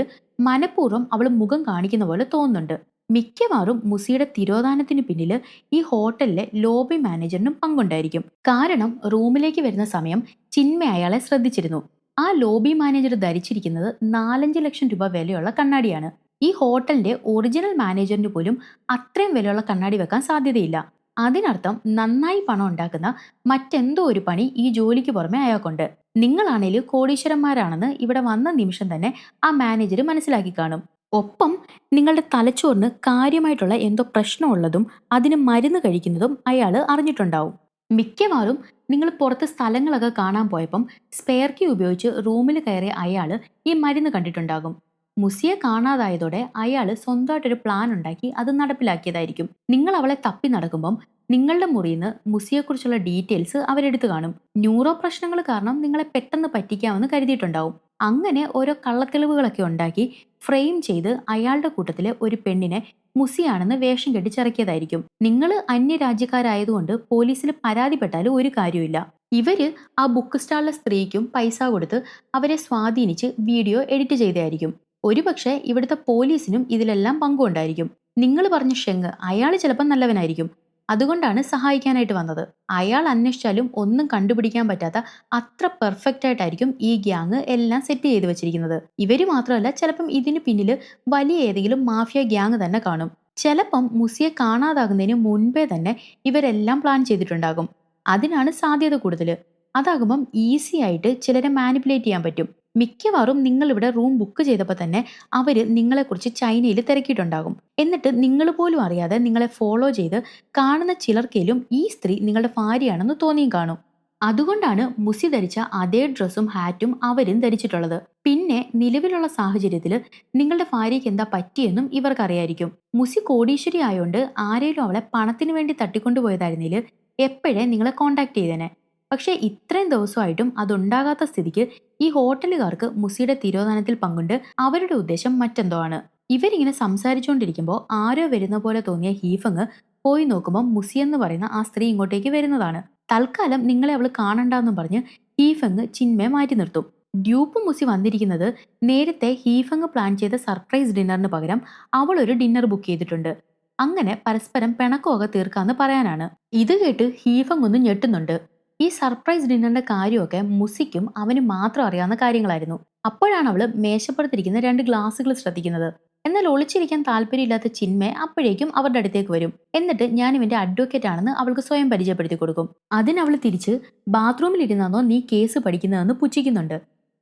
മനഃപൂർവ്വം അവൾ മുഖം കാണിക്കുന്ന പോലെ തോന്നുന്നുണ്ട്. മിക്കവാറും മുസിയുടെ തിരോധാനത്തിന് പിന്നിൽ ഈ ഹോട്ടലിലെ ലോബി മാനേജറിനും പങ്കുണ്ടായിരിക്കും. കാരണം റൂമിലേക്ക് വരുന്ന സമയം ചിന്മയ അയാളെ ശ്രദ്ധിച്ചിരുന്നു. ആ ലോബി മാനേജർ ധരിച്ചിരിക്കുന്നത് 4-5 ലക്ഷം രൂപ വിലയുള്ള കണ്ണാടിയാണ്. ഈ ഹോട്ടലിന്റെ ഒറിജിനൽ മാനേജറിന് പോലും അത്രയും വിലയുള്ള കണ്ണാടി വെക്കാൻ സാധ്യതയില്ല. അതിനർത്ഥം നന്നായി പണം ഉണ്ടാക്കുന്ന മറ്റെന്തോ ഒരു പണി ഈ ജോലിക്ക് പുറമെ അയാൾക്കുണ്ട്. നിങ്ങളാണേലും കോടീശ്വരന്മാരാണെന്ന് ഇവിടെ വന്ന നിമിഷം തന്നെ ആ മാനേജർ മനസ്സിലാക്കി കാണും. ഒപ്പം നിങ്ങളുടെ തലച്ചോറിന് കാര്യമായിട്ടുള്ള എന്തോ പ്രശ്നമുള്ളതും അതിന് മരുന്ന് കഴിക്കുന്നതും അയാൾ അറിഞ്ഞിട്ടുണ്ടാവും. മിക്കവാറും നിങ്ങൾ പുറത്ത് സ്ഥലങ്ങളൊക്കെ കാണാൻ പോയപ്പം സ്പെയർ കീ ഉപയോഗിച്ച് റൂമിൽ കയറിയ അയാൾ ഈ മരുന്ന് കണ്ടിട്ടുണ്ടാകും. മുസിയെ കാണാതായതോടെ അയാൾ സ്വന്തമായിട്ടൊരു പ്ലാൻ ഉണ്ടാക്കി അത് നടപ്പിലാക്കിയതായിരിക്കും. നിങ്ങൾ അവളെ തപ്പി നടക്കുമ്പം നിങ്ങളുടെ മുറിയിൽ നിന്ന് മുസിയെക്കുറിച്ചുള്ള ഡീറ്റെയിൽസ് അവരെടുത്ത് കാണും. ന്യൂറോ പ്രശ്നങ്ങൾ കാരണം നിങ്ങളെ പെട്ടെന്ന് പറ്റിക്കാമെന്ന് കരുതിയിട്ടുണ്ടാവും. അങ്ങനെ ഓരോ കള്ളത്തെളിവുകളൊക്കെ ഉണ്ടാക്കി ഫ്രെയിം ചെയ്ത് അയാളുടെ കൂട്ടത്തിലെ ഒരു പെണ്ണിനെ മുസിയാണെന്ന് വേഷം കെട്ടിച്ചിറക്കിയതായിരിക്കും. നിങ്ങൾ അന്യരാജ്യക്കാരായതുകൊണ്ട് പോലീസിൽ പരാതിപ്പെട്ടാലും ഒരു കാര്യമില്ല. ഇവര് ആ ബുക്ക് സ്റ്റാളിലെ സ്ത്രീക്കും പൈസ കൊടുത്ത് അവരെ സ്വാധീനിച്ച് വീഡിയോ എഡിറ്റ് ചെയ്തായിരിക്കും. ഒരുപക്ഷെ ഇവിടുത്തെ പോലീസിനും ഇതിലെല്ലാം പങ്കുണ്ടായിരിക്കും. നിങ്ങൾ പറഞ്ഞ ഷെങ് അയാൾ ചിലപ്പോൾ നല്ലവനായിരിക്കും. അതുകൊണ്ടാണ് സഹായിക്കാനായിട്ട് വന്നത്. അയാൾ അന്വേഷിച്ചാലും ഒന്നും കണ്ടുപിടിക്കാൻ പറ്റാത്ത അത്ര പെർഫെക്റ്റ് ആയിട്ടായിരിക്കും ഈ ഗ്യാങ് എല്ലാം സെറ്റ് ചെയ്ത് വെച്ചിരിക്കുന്നത്. ഇവര് മാത്രമല്ല, ചിലപ്പം ഇതിന് പിന്നിൽ വലിയ ഏതെങ്കിലും മാഫിയ ഗ്യാങ് തന്നെ കാണും. ചിലപ്പം മുസിയെ കാണാതാകുന്നതിന് മുൻപേ തന്നെ ഇവരെല്ലാം പ്ലാൻ ചെയ്തിട്ടുണ്ടാകും. അതിനാണ് സാധ്യത കൂടുതൽ. അതാകുമ്പം ഈസി ആയിട്ട് ചിലരെ മാനിപ്പുലേറ്റ് ചെയ്യാൻ പറ്റും. മിക്കവാറും നിങ്ങൾ ഇവിടെ റൂം ബുക്ക് ചെയ്തപ്പോൾ തന്നെ അവര് നിങ്ങളെക്കുറിച്ച് ചൈനയിൽ തിരക്കിയിട്ടുണ്ടാകും. എന്നിട്ട് നിങ്ങൾ പോലും അറിയാതെ നിങ്ങളെ ഫോളോ ചെയ്ത് കാണുന്ന ചിലർക്കേലും ഈ സ്ത്രീ നിങ്ങളുടെ ഭാര്യയാണെന്ന് തോന്നിയും കാണും. അതുകൊണ്ടാണ് മുസി ധരിച്ച അതേ ഡ്രസ്സും ഹാറ്റും അവരും ധരിച്ചിട്ടുള്ളത്. പിന്നെ നിലവിലുള്ള സാഹചര്യത്തിൽ നിങ്ങളുടെ ഭാര്യയ്ക്ക് എന്താ പറ്റിയെന്നും ഇവർക്കറിയായിരിക്കും. മുസി കോടീശ്വരി ആയോണ്ട് ആരേലും അവളെ പണത്തിന് വേണ്ടി തട്ടിക്കൊണ്ടുപോയതായിരുന്നില്ല എപ്പോഴേ നിങ്ങളെ കോണ്ടാക്ട് ചെയ്തേനെ. പക്ഷേ ഇത്രയും ദിവസമായിട്ടും അതുണ്ടാകാത്ത സ്ഥിതിക്ക് ഈ ഹോട്ടലുകാർക്ക് മുസിയുടെ തിരോധാനത്തിൽ പങ്കുണ്ട്. അവരുടെ ഉദ്ദേശം മറ്റെന്തോ ആണ്. ഇവരിങ്ങനെ സംസാരിച്ചുകൊണ്ടിരിക്കുമ്പോൾ ആരോ വരുന്ന പോലെ തോന്നിയ ഹീഫങ് പോയി നോക്കുമ്പോൾ മുസി എന്ന് പറയുന്ന ആ സ്ത്രീ ഇങ്ങോട്ടേക്ക് വരുന്നതാണ്. തൽക്കാലം നിങ്ങളെ അവൾ കാണണ്ടെന്നും പറഞ്ഞ് ഹീഫങ് ചിന്മയെ മാറ്റി നിർത്തും. ഡ്യൂപ്പ് മുസി വന്നിരിക്കുന്നത് നേരത്തെ ഹീഫങ് പ്ലാൻ ചെയ്ത സർപ്രൈസ് ഡിന്നറിന് പകരം അവൾ ഒരു ഡിന്നർ ബുക്ക് ചെയ്തിട്ടുണ്ട്. അങ്ങനെ പരസ്പരം പിണക്കമൊക്കെ തീർക്കാന്ന് പറയാനാണ്. ഇത് കേട്ട് ഹീഫങ് ഒന്ന് ഞെട്ടുന്നുണ്ട്. ഈ സർപ്രൈസ് ഡിന്നറിന്റെ കാര്യമൊക്കെ മുസിക്കും അവന് മാത്രം അറിയാവുന്ന കാര്യങ്ങളായിരുന്നു. അപ്പോഴാണ് അവള് മേശപ്പുറത്തിരിക്കുന്ന 2 ഗ്ലാസുകൾ ശ്രദ്ധിക്കുന്നത്. എന്നാൽ ഒളിച്ചിരിക്കാൻ താല്പര്യമില്ലാത്ത ചിന്മയ അപ്പോഴേക്കും അവരുടെ അടുത്തേക്ക് വരും. എന്നിട്ട് ഞാൻ ഇവന്റെ അഡ്വക്കേറ്റ് ആണെന്ന് അവൾക്ക് സ്വയം പരിചയപ്പെടുത്തി കൊടുക്കും. അതിനവൾ തിരിച്ച് ബാത്റൂമിൽ ഇരുന്നാന്നോ നീ കേസ് പഠിക്കുന്നതെന്ന് പുച്ഛിക്കുന്നുണ്ട്.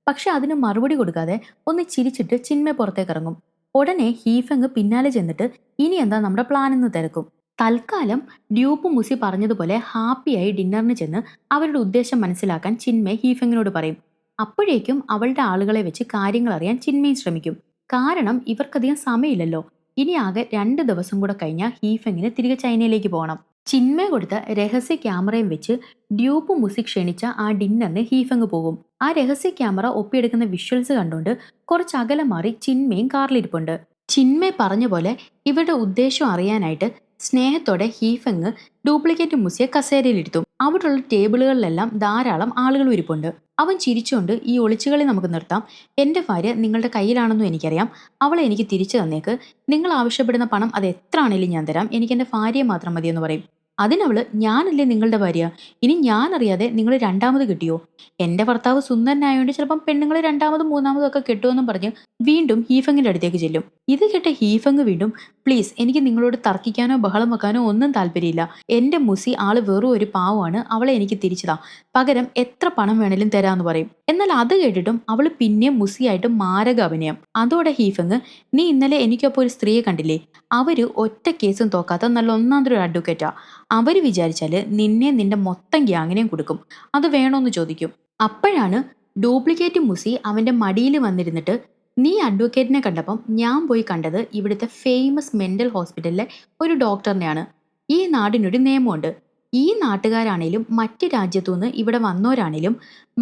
പക്ഷെ അതിന് മറുപടി കൊടുക്കാതെ ഒന്ന് ചിരിച്ചിട്ട് ചിന്മയ പുറത്തേക്ക് ഇറങ്ങും. ഉടനെ ഹീഫങ് പിന്നാലെ ചെന്നിട്ട് ഇനി എന്താ നമ്മുടെ പ്ലാൻ എന്ന് തിരക്കും. തൽക്കാലം ഡ്യൂപ്പ് മുസി പറഞ്ഞതുപോലെ ഹാപ്പിയായി ഡിന്നറിന് ചെന്ന് അവരുടെ ഉദ്ദേശം മനസ്സിലാക്കാൻ ചിന്മയ ഹീഫെങ്ങിനോട് പറയും. അപ്പോഴേക്കും അവളുടെ ആളുകളെ വെച്ച് കാര്യങ്ങൾ അറിയാൻ ചിന്മയും ശ്രമിക്കും. കാരണം ഇവർക്കധികം സമയമില്ലല്ലോ. ഇനി ആകെ 2 ദിവസം കൂടെ കഴിഞ്ഞാൽ ഹീഫെങ്ങിന് തിരികെ ചൈനയിലേക്ക് പോകണം. ചിന്മയ കൊടുത്ത രഹസ്യ ക്യാമറയും വെച്ച് ഡ്യൂപ്പ് മുസി ക്ഷണിച്ച ആ ഡിന്നറിന് ഹീഫങ് പോകും. ആ രഹസ്യ ക്യാമറ ഒപ്പിയെടുക്കുന്ന വിഷ്വൽസ് കണ്ടുകൊണ്ട് കുറച്ച് അകലം മാറി ചിന്മയും കാറിലിരിപ്പുണ്ട്. ചിന്മയ് പറഞ്ഞ പോലെ ഇവരുടെ ഉദ്ദേശം അറിയാനായിട്ട് സ്നേഹത്തോടെ ഹീഫങ് ഡ്യൂപ്ലിക്കേറ്റ് മുസിയെ കസേരയിലിരുത്തും. അവിടെയുള്ള ടേബിളുകളിലെല്ലാം ധാരാളം ആളുകൾ ഇരിപ്പുണ്ട്. അവൻ ചിരിച്ചുകൊണ്ട്, ഈ ഒളിച്ചുകളി നമുക്ക് നിർത്താം. എന്റെ ഭാര്യ നിങ്ങളുടെ കയ്യിലാണെന്നും എനിക്കറിയാം. അവളെ എനിക്ക് തിരിച്ചു തന്നേക്ക്. നിങ്ങൾ ആവശ്യപ്പെടുന്ന പണം അത് എത്ര ആണേലും ഞാൻ തരാം. എനിക്ക് എന്റെ ഭാര്യയെ മാത്രം മതിയെന്ന് പറയും. അതിനവള്, ഞാനല്ലേ നിങ്ങളുടെ ഭാര്യ, ഇനി ഞാൻ അറിയാതെ നിങ്ങൾ രണ്ടാമത് കിട്ടിയോ? എന്റെ ഭർത്താവ് സുന്ദരനായോണ്ട് ചിലപ്പം പെണ്ണുങ്ങളെ രണ്ടാമതും മൂന്നാമതും ഒക്കെ കിട്ടുമെന്നും പറഞ്ഞ് വീണ്ടും ഹീഫങ്ങിന്റെ അടുത്തേക്ക് ചെല്ലും. ഇത് കേട്ട ഹീഫങ് വീണ്ടും, പ്ലീസ്, എനിക്ക് നിങ്ങളോട് തർക്കിക്കാനോ ബഹളം വെക്കാനോ ഒന്നും താല്പര്യമില്ല. എന്റെ മുസി ആള് വെറും ഒരു പാവമാണ്. അവളെ എനിക്ക് തിരിച്ചതാ. പകരം എത്ര പണം വേണേലും തരാന്ന് പറയും. എന്നാൽ അത് കേട്ടിട്ടും അവള് പിന്നെയും മുസിയായിട്ട് മാരക അഭിനയം. അതോടെ ഹീഫങ്, നീ ഇന്നലെ എനിക്കൊപ്പം ഒരു സ്ത്രീയെ കണ്ടില്ലേ? അവര് ഒറ്റ കേസും തോക്കാത്ത നല്ല ഒന്നാന്തര ഒരു അഡ്വക്കേറ്റാ. അവര് വിചാരിച്ചാല് നിന്നെ നിന്റെ മൊത്തം ഗ്യാങ്ങിനെയും കൊടുക്കും. അത് വേണോന്ന് ചോദിക്കും. അപ്പോഴാണ് ഡ്യൂപ്ലിക്കേറ്റ് മുസി അവന്റെ മടിയിൽ വന്നിരുന്നിട്ട്, നീ അഡ്വക്കേറ്റിനെ കണ്ടപ്പം ഞാൻ പോയി കണ്ടത് ഇവിടുത്തെ ഫേമസ് മെന്റൽ ഹോസ്പിറ്റലിലെ ഒരു ഡോക്ടറിനെയാണ്. ഈ നാടിനൊരു നിയമമുണ്ട്. ഈ നാട്ടുകാരാണേലും മറ്റ് രാജ്യത്തുനിന്ന് ഇവിടെ വന്നോരാണേലും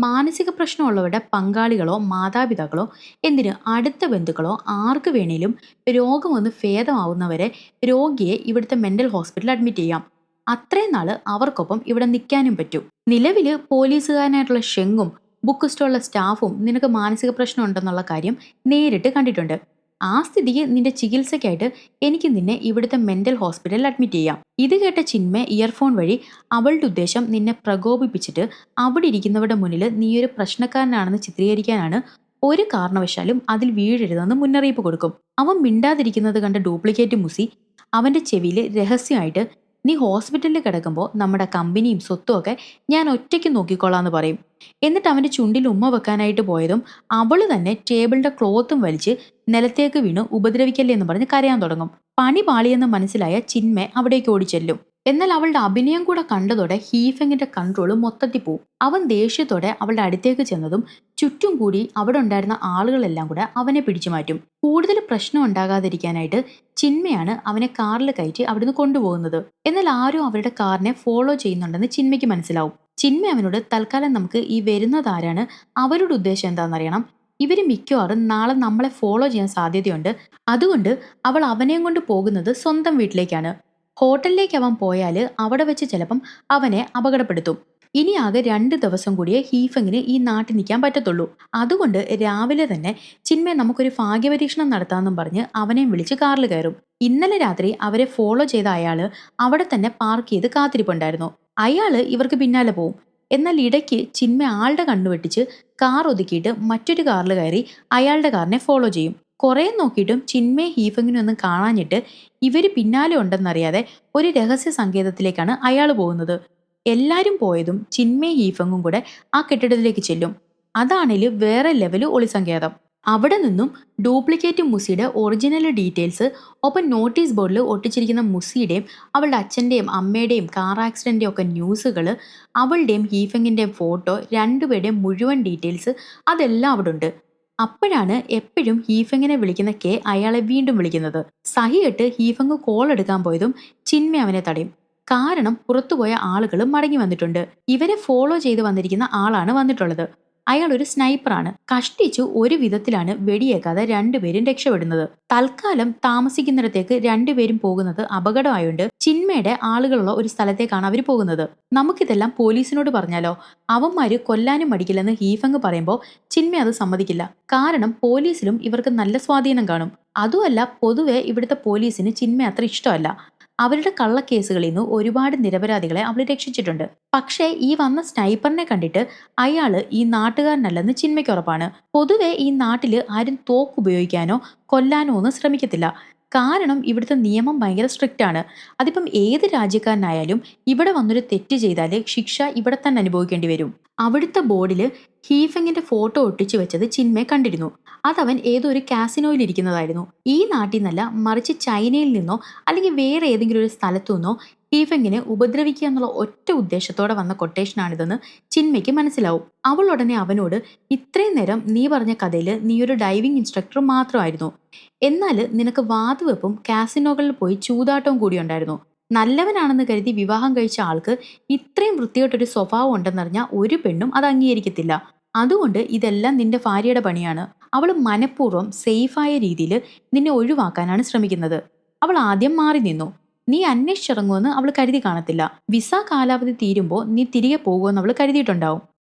മാനസിക പ്രശ്നമുള്ളവരുടെ പങ്കാളികളോ മാതാപിതാക്കളോ എന്തിന് അടുത്ത ബന്ധുക്കളോ ആർക്ക് വേണേലും രോഗം ഒന്ന് ഭേദമാവുന്നവരെ രോഗിയെ ഇവിടുത്തെ മെന്റൽ ഹോസ്പിറ്റലിൽ അഡ്മിറ്റ് ചെയ്യാം. അത്രയും നാള് അവർക്കൊപ്പം ഇവിടെ നിൽക്കാനും പറ്റും. നിലവില് പോലീസുകാരനായിട്ടുള്ള ഷെങ്ങും ബുക്ക് സ്റ്റോളിലെ സ്റ്റാഫും നിനക്ക് മാനസിക പ്രശ്നം ഉണ്ടെന്നുള്ള കാര്യം നേരിട്ട് കണ്ടിട്ടുണ്ട്. ആ സ്ഥിതിക്ക് നിന്റെ ചികിത്സയ്ക്കായിട്ട് എനിക്ക് നിന്നെ ഇവിടുത്തെ മെന്റൽ ഹോസ്പിറ്റലിൽ അഡ്മിറ്റ് ചെയ്യാം. ഇത് കേട്ട ചിന്മയ ഇയർഫോൺ വഴി അവളുടെ ഉദ്ദേശം നിന്നെ പ്രകോപിപ്പിച്ചിട്ട് അവിടെ ഇരിക്കുന്നവരുടെ മുന്നിൽ നീയൊരു പ്രശ്നക്കാരനാണെന്ന് ചിത്രീകരിക്കാനാണ്. ഒരു കാരണവശാലും അതിൽ വീഴരുതെന്ന് മുന്നറിയിപ്പ് കൊടുക്കും. അവൻ മിണ്ടാതിരിക്കുന്നത് കണ്ട ഡ്യൂപ്ലിക്കേറ്റ് മുസി അവന്റെ ചെവിയിൽ രഹസ്യമായിട്ട്, നീ ഹോസ്പിറ്റലിൽ കിടക്കുമ്പോൾ നമ്മുടെ കമ്പനിയും സ്വത്തും ഒക്കെ ഞാൻ ഒറ്റയ്ക്ക് നോക്കിക്കോളാന്ന് പറയും. എന്നിട്ട് അവന്റെ ചുണ്ടിൽ ഉമ്മ വെക്കാനായിട്ട് പോയതും അവള് തന്നെ ടേബിളിന്റെ ക്ലോത്തും വലിച്ച് നിലത്തേക്ക് വീണ് ഉപദ്രവിക്കല്ലേ എന്ന് പറഞ്ഞ് കരയാൻ തുടങ്ങും. പണി പാളിയെന്ന് മനസ്സിലായ ചിന്മയ അവിടേക്ക് ഓടിച്ചെല്ലും. എന്നാൽ അവളുടെ അഭിനയം കൂടെ കണ്ടതോടെ ഹീഫെങ്ങിന്റെ കൺട്രോള് മൊത്തത്തിൽ പോവും. അവൻ ദേഷ്യത്തോടെ അവളുടെ അടുത്തേക്ക് ചെന്നതും ചുറ്റും കൂടി അവിടെ ഉണ്ടായിരുന്ന ആളുകളെല്ലാം കൂടെ അവനെ പിടിച്ചു മാറ്റും. കൂടുതൽ പ്രശ്നം ഉണ്ടാകാതിരിക്കാനായിട്ട് ചിന്മയാണ് അവനെ കാറിൽ കയറ്റി അവിടുന്ന് കൊണ്ടുപോകുന്നത്. എന്നാൽ ആരും അവരുടെ കാറിനെ ഫോളോ ചെയ്യുന്നുണ്ടെന്ന് ചിന്മയ്ക്ക് മനസ്സിലാവും. ചിന്മ അവനോട്, തൽക്കാലം നമുക്ക് ഈ വരുന്നതാരാണ്, അവരുടെ ഉദ്ദേശം എന്താണെന്നറിയണം. ഇവര് മിക്കവാറും നാളെ നമ്മളെ ഫോളോ ചെയ്യാൻ സാധ്യതയുണ്ട്. അതുകൊണ്ട് അവൾ അവനെയും കൊണ്ട് പോകുന്നത് സ്വന്തം വീട്ടിലേക്കാണ്. ഹോട്ടലിലേക്ക് അവൻ പോയാൽ അവിടെ വെച്ച് ചിലപ്പം അവനെ അപകടപ്പെടുത്തും. ഇനി ആകെ 2 ദിവസം കൂടിയേ ഹീഫെങ്ങിന് ഈ നാട്ടിൽ നിൽക്കാൻ പറ്റത്തുള്ളൂ. അതുകൊണ്ട് രാവിലെ തന്നെ ചിന്മയ നമുക്കൊരു ഭാഗ്യപരീക്ഷണം നടത്താമെന്നും പറഞ്ഞ് അവനെയും വിളിച്ച് കാറിൽ കയറും. ഇന്നലെ രാത്രി അവരെ ഫോളോ ചെയ്ത അയാള് അവിടെ തന്നെ പാർക്ക് ചെയ്ത് കാത്തിരിപ്പുണ്ടായിരുന്നു. അയാള് ഇവർക്ക് പിന്നാലെ പോവും. എന്നാൽ ഇടയ്ക്ക് ചിന്മയ ആളുടെ കണ്ണു വെട്ടിച്ച് കാർ ഒതുക്കിയിട്ട് മറ്റൊരു കാറിൽ കയറി അയാളുടെ കാറിനെ ഫോളോ ചെയ്യും. കുറെ നോക്കിയിട്ടും ചിന്മയ ഹീഫെങ്ങിനൊന്നും കാണാഞ്ഞിട്ട് ഇവര് പിന്നാലെ ഉണ്ടെന്നറിയാതെ ഒരു രഹസ്യ സങ്കേതത്തിലേക്കാണ് അയാൾ പോകുന്നത്. എല്ലാരും പോയതും ചിന്മയ ഹീഫെങ്ങും കൂടെ ആ കെട്ടിടത്തിലേക്ക് ചെല്ലും. അതാണേല് വേറെ ലെവല് ഒളിസങ്കേതം. അവിടെ നിന്നും ഡ്യൂപ്ലിക്കേറ്റ് മുസിയുടെ ഒറിജിനൽ ഡീറ്റെയിൽസ് ഒപ്പം നോട്ടീസ് ബോർഡിൽ ഒട്ടിച്ചിരിക്കുന്ന മുസിയുടെയും അവളുടെ അച്ഛൻ്റെയും അമ്മയുടെയും കാർ ആക്സിഡൻ്റെയും ഒക്കെ ന്യൂസുകൾ, അവളുടെയും ഹീഫെങ്ങിൻ്റെയും ഫോട്ടോ, രണ്ടുപേരുടെയും മുഴുവൻ ഡീറ്റെയിൽസ് അതെല്ലാം അവിടെ ഉണ്ട്. അപ്പോഴാണ് എപ്പോഴും ഹീഫെങ്ങിനെ വിളിക്കുന്ന കെ അയാളെ വീണ്ടും വിളിക്കുന്നത്. സഹികെട്ട് ഹീഫെങ് കോൾ എടുക്കാൻ പോയതും ചിന്മയ അവനെ തടയും. കാരണം പുറത്തുപോയ ആളുകൾ മടങ്ങി വന്നിട്ടുണ്ട്. ഇവരെ ഫോളോ ചെയ്ത് വന്നിരിക്കുന്ന ആളാണ് വന്നിട്ടുള്ളത്. അയാൾ ഒരു സ്നൈപ്പറാണ്. കഷ്ടിച്ചു ഒരു വിധത്തിലാണ് വെടിയേക്കാതെ രണ്ടുപേരും രക്ഷപ്പെടുന്നത്. തൽക്കാലം താമസിക്കുന്നിടത്തേക്ക് രണ്ടുപേരും പോകുന്നത് അപകടമായോണ്ട് ചിന്മയുടെ ആളുകളുള്ള ഒരു സ്ഥലത്തേക്കാണ് അവർ പോകുന്നത്. നമുക്കിതെല്ലാം പോലീസിനോട് പറഞ്ഞാലോ? അവന്മാര് കൊല്ലാനും മടിക്കില്ലെന്ന് ഹീഫെങ് പറയുമ്പോൾ ചിന്മയ അത് സമ്മതിക്കില്ല. കാരണം പോലീസിലും ഇവർക്ക് നല്ല സ്വാധീനം കാണും. അതുമല്ല, പൊതുവെ ഇവിടുത്തെ പോലീസിന് ചിന്മയ അത്ര ഇഷ്ടമല്ല. അവരുടെ കള്ളക്കേസുകളിൽ നിന്ന് ഒരുപാട് നിരപരാധികളെ അവൾ രക്ഷിച്ചിട്ടുണ്ട്. പക്ഷേ ഈ വന്ന സ്നൈപ്പറിനെ കണ്ടിട്ട് അയാള് ഈ നാട്ടുകാരനല്ലെന്ന് ചിന്മയ്ക്ക് ഉറപ്പാണ്. പൊതുവെ ഈ നാട്ടില് ആരും തോക്ക് ഉപയോഗിക്കാനോ കൊല്ലാനോ ഒന്നും ശ്രമിക്കത്തില്ല. കാരണം ഇവിടുത്തെ നിയമം ഭയങ്കര സ്ട്രിക്റ്റ് ആണ്. അതിപ്പം ഏത് രാജ്യക്കാരനായാലും ഇവിടെ വന്നൊരു തെറ്റ് ചെയ്താല് ശിക്ഷ ഇവിടെ തന്നെ അനുഭവിക്കേണ്ടി വരും. അവിടുത്തെ ബോർഡില് ഹീഫെങ്ങിന്റെ ഫോട്ടോ ഒട്ടിച്ചു വെച്ചത് ചിന്മയ കണ്ടിരുന്നു. അതവൻ ഏതോ ഒരു കാസിനോയിൽ ഇരിക്കുന്നതായിരുന്നു. ഈ നാട്ടിൽ നിന്നല്ല, മറിച്ച് ചൈനയിൽ നിന്നോ അല്ലെങ്കിൽ വേറെ ഏതെങ്കിലും ഒരു സ്ഥലത്തു നിന്നോ ഹീഫെങ്ങിനെ ഉപദ്രവിക്കുക എന്നുള്ള ഒറ്റ ഉദ്ദേശത്തോടെ വന്ന കൊട്ടേഷനാണിതെന്ന് ചിന്മയ്ക്ക് മനസ്സിലാവും. അവൾ ഉടനെ അവനോട്, ഇത്രയും നേരം നീ പറഞ്ഞ കഥയിൽ നീ ഒരു ഡൈവിംഗ് ഇൻസ്ട്രക്ടർ മാത്രമായിരുന്നു. എന്നാൽ നിനക്ക് വാതുവെപ്പും കാസിനോകളിൽ പോയി ചൂതാട്ടവും കൂടി ഉണ്ടായിരുന്നു. നല്ലവനാണെന്ന് കരുതി വിവാഹം കഴിച്ച ആൾക്ക് ഇത്രയും വൃത്തികെട്ടൊരു സ്വഭാവം ഉണ്ടെന്നറിഞ്ഞാൽ ഒരു പെണ്ണും അത് അംഗീകരിക്കത്തില്ല. അതുകൊണ്ട് ഇതെല്ലാം നിന്റെ ഭാര്യയുടെ പണിയാണ്. അവൾ മനഃപൂർവ്വം സേഫായ രീതിയിൽ നിന്നെ ഒഴിവാക്കാനാണ് ശ്രമിക്കുന്നത്. അവൾ ആദ്യം മാറി നിന്നു. നീ അന്വേഷിച്ചിറങ്ങുമെന്ന് അവൾ കരുതി കാണത്തില്ല. വിസ കാലാവധി തീരുമ്പോൾ നീ തിരികെ പോകുമെന്ന് അവൾ കരുതിയിട്ടുണ്ടാവും.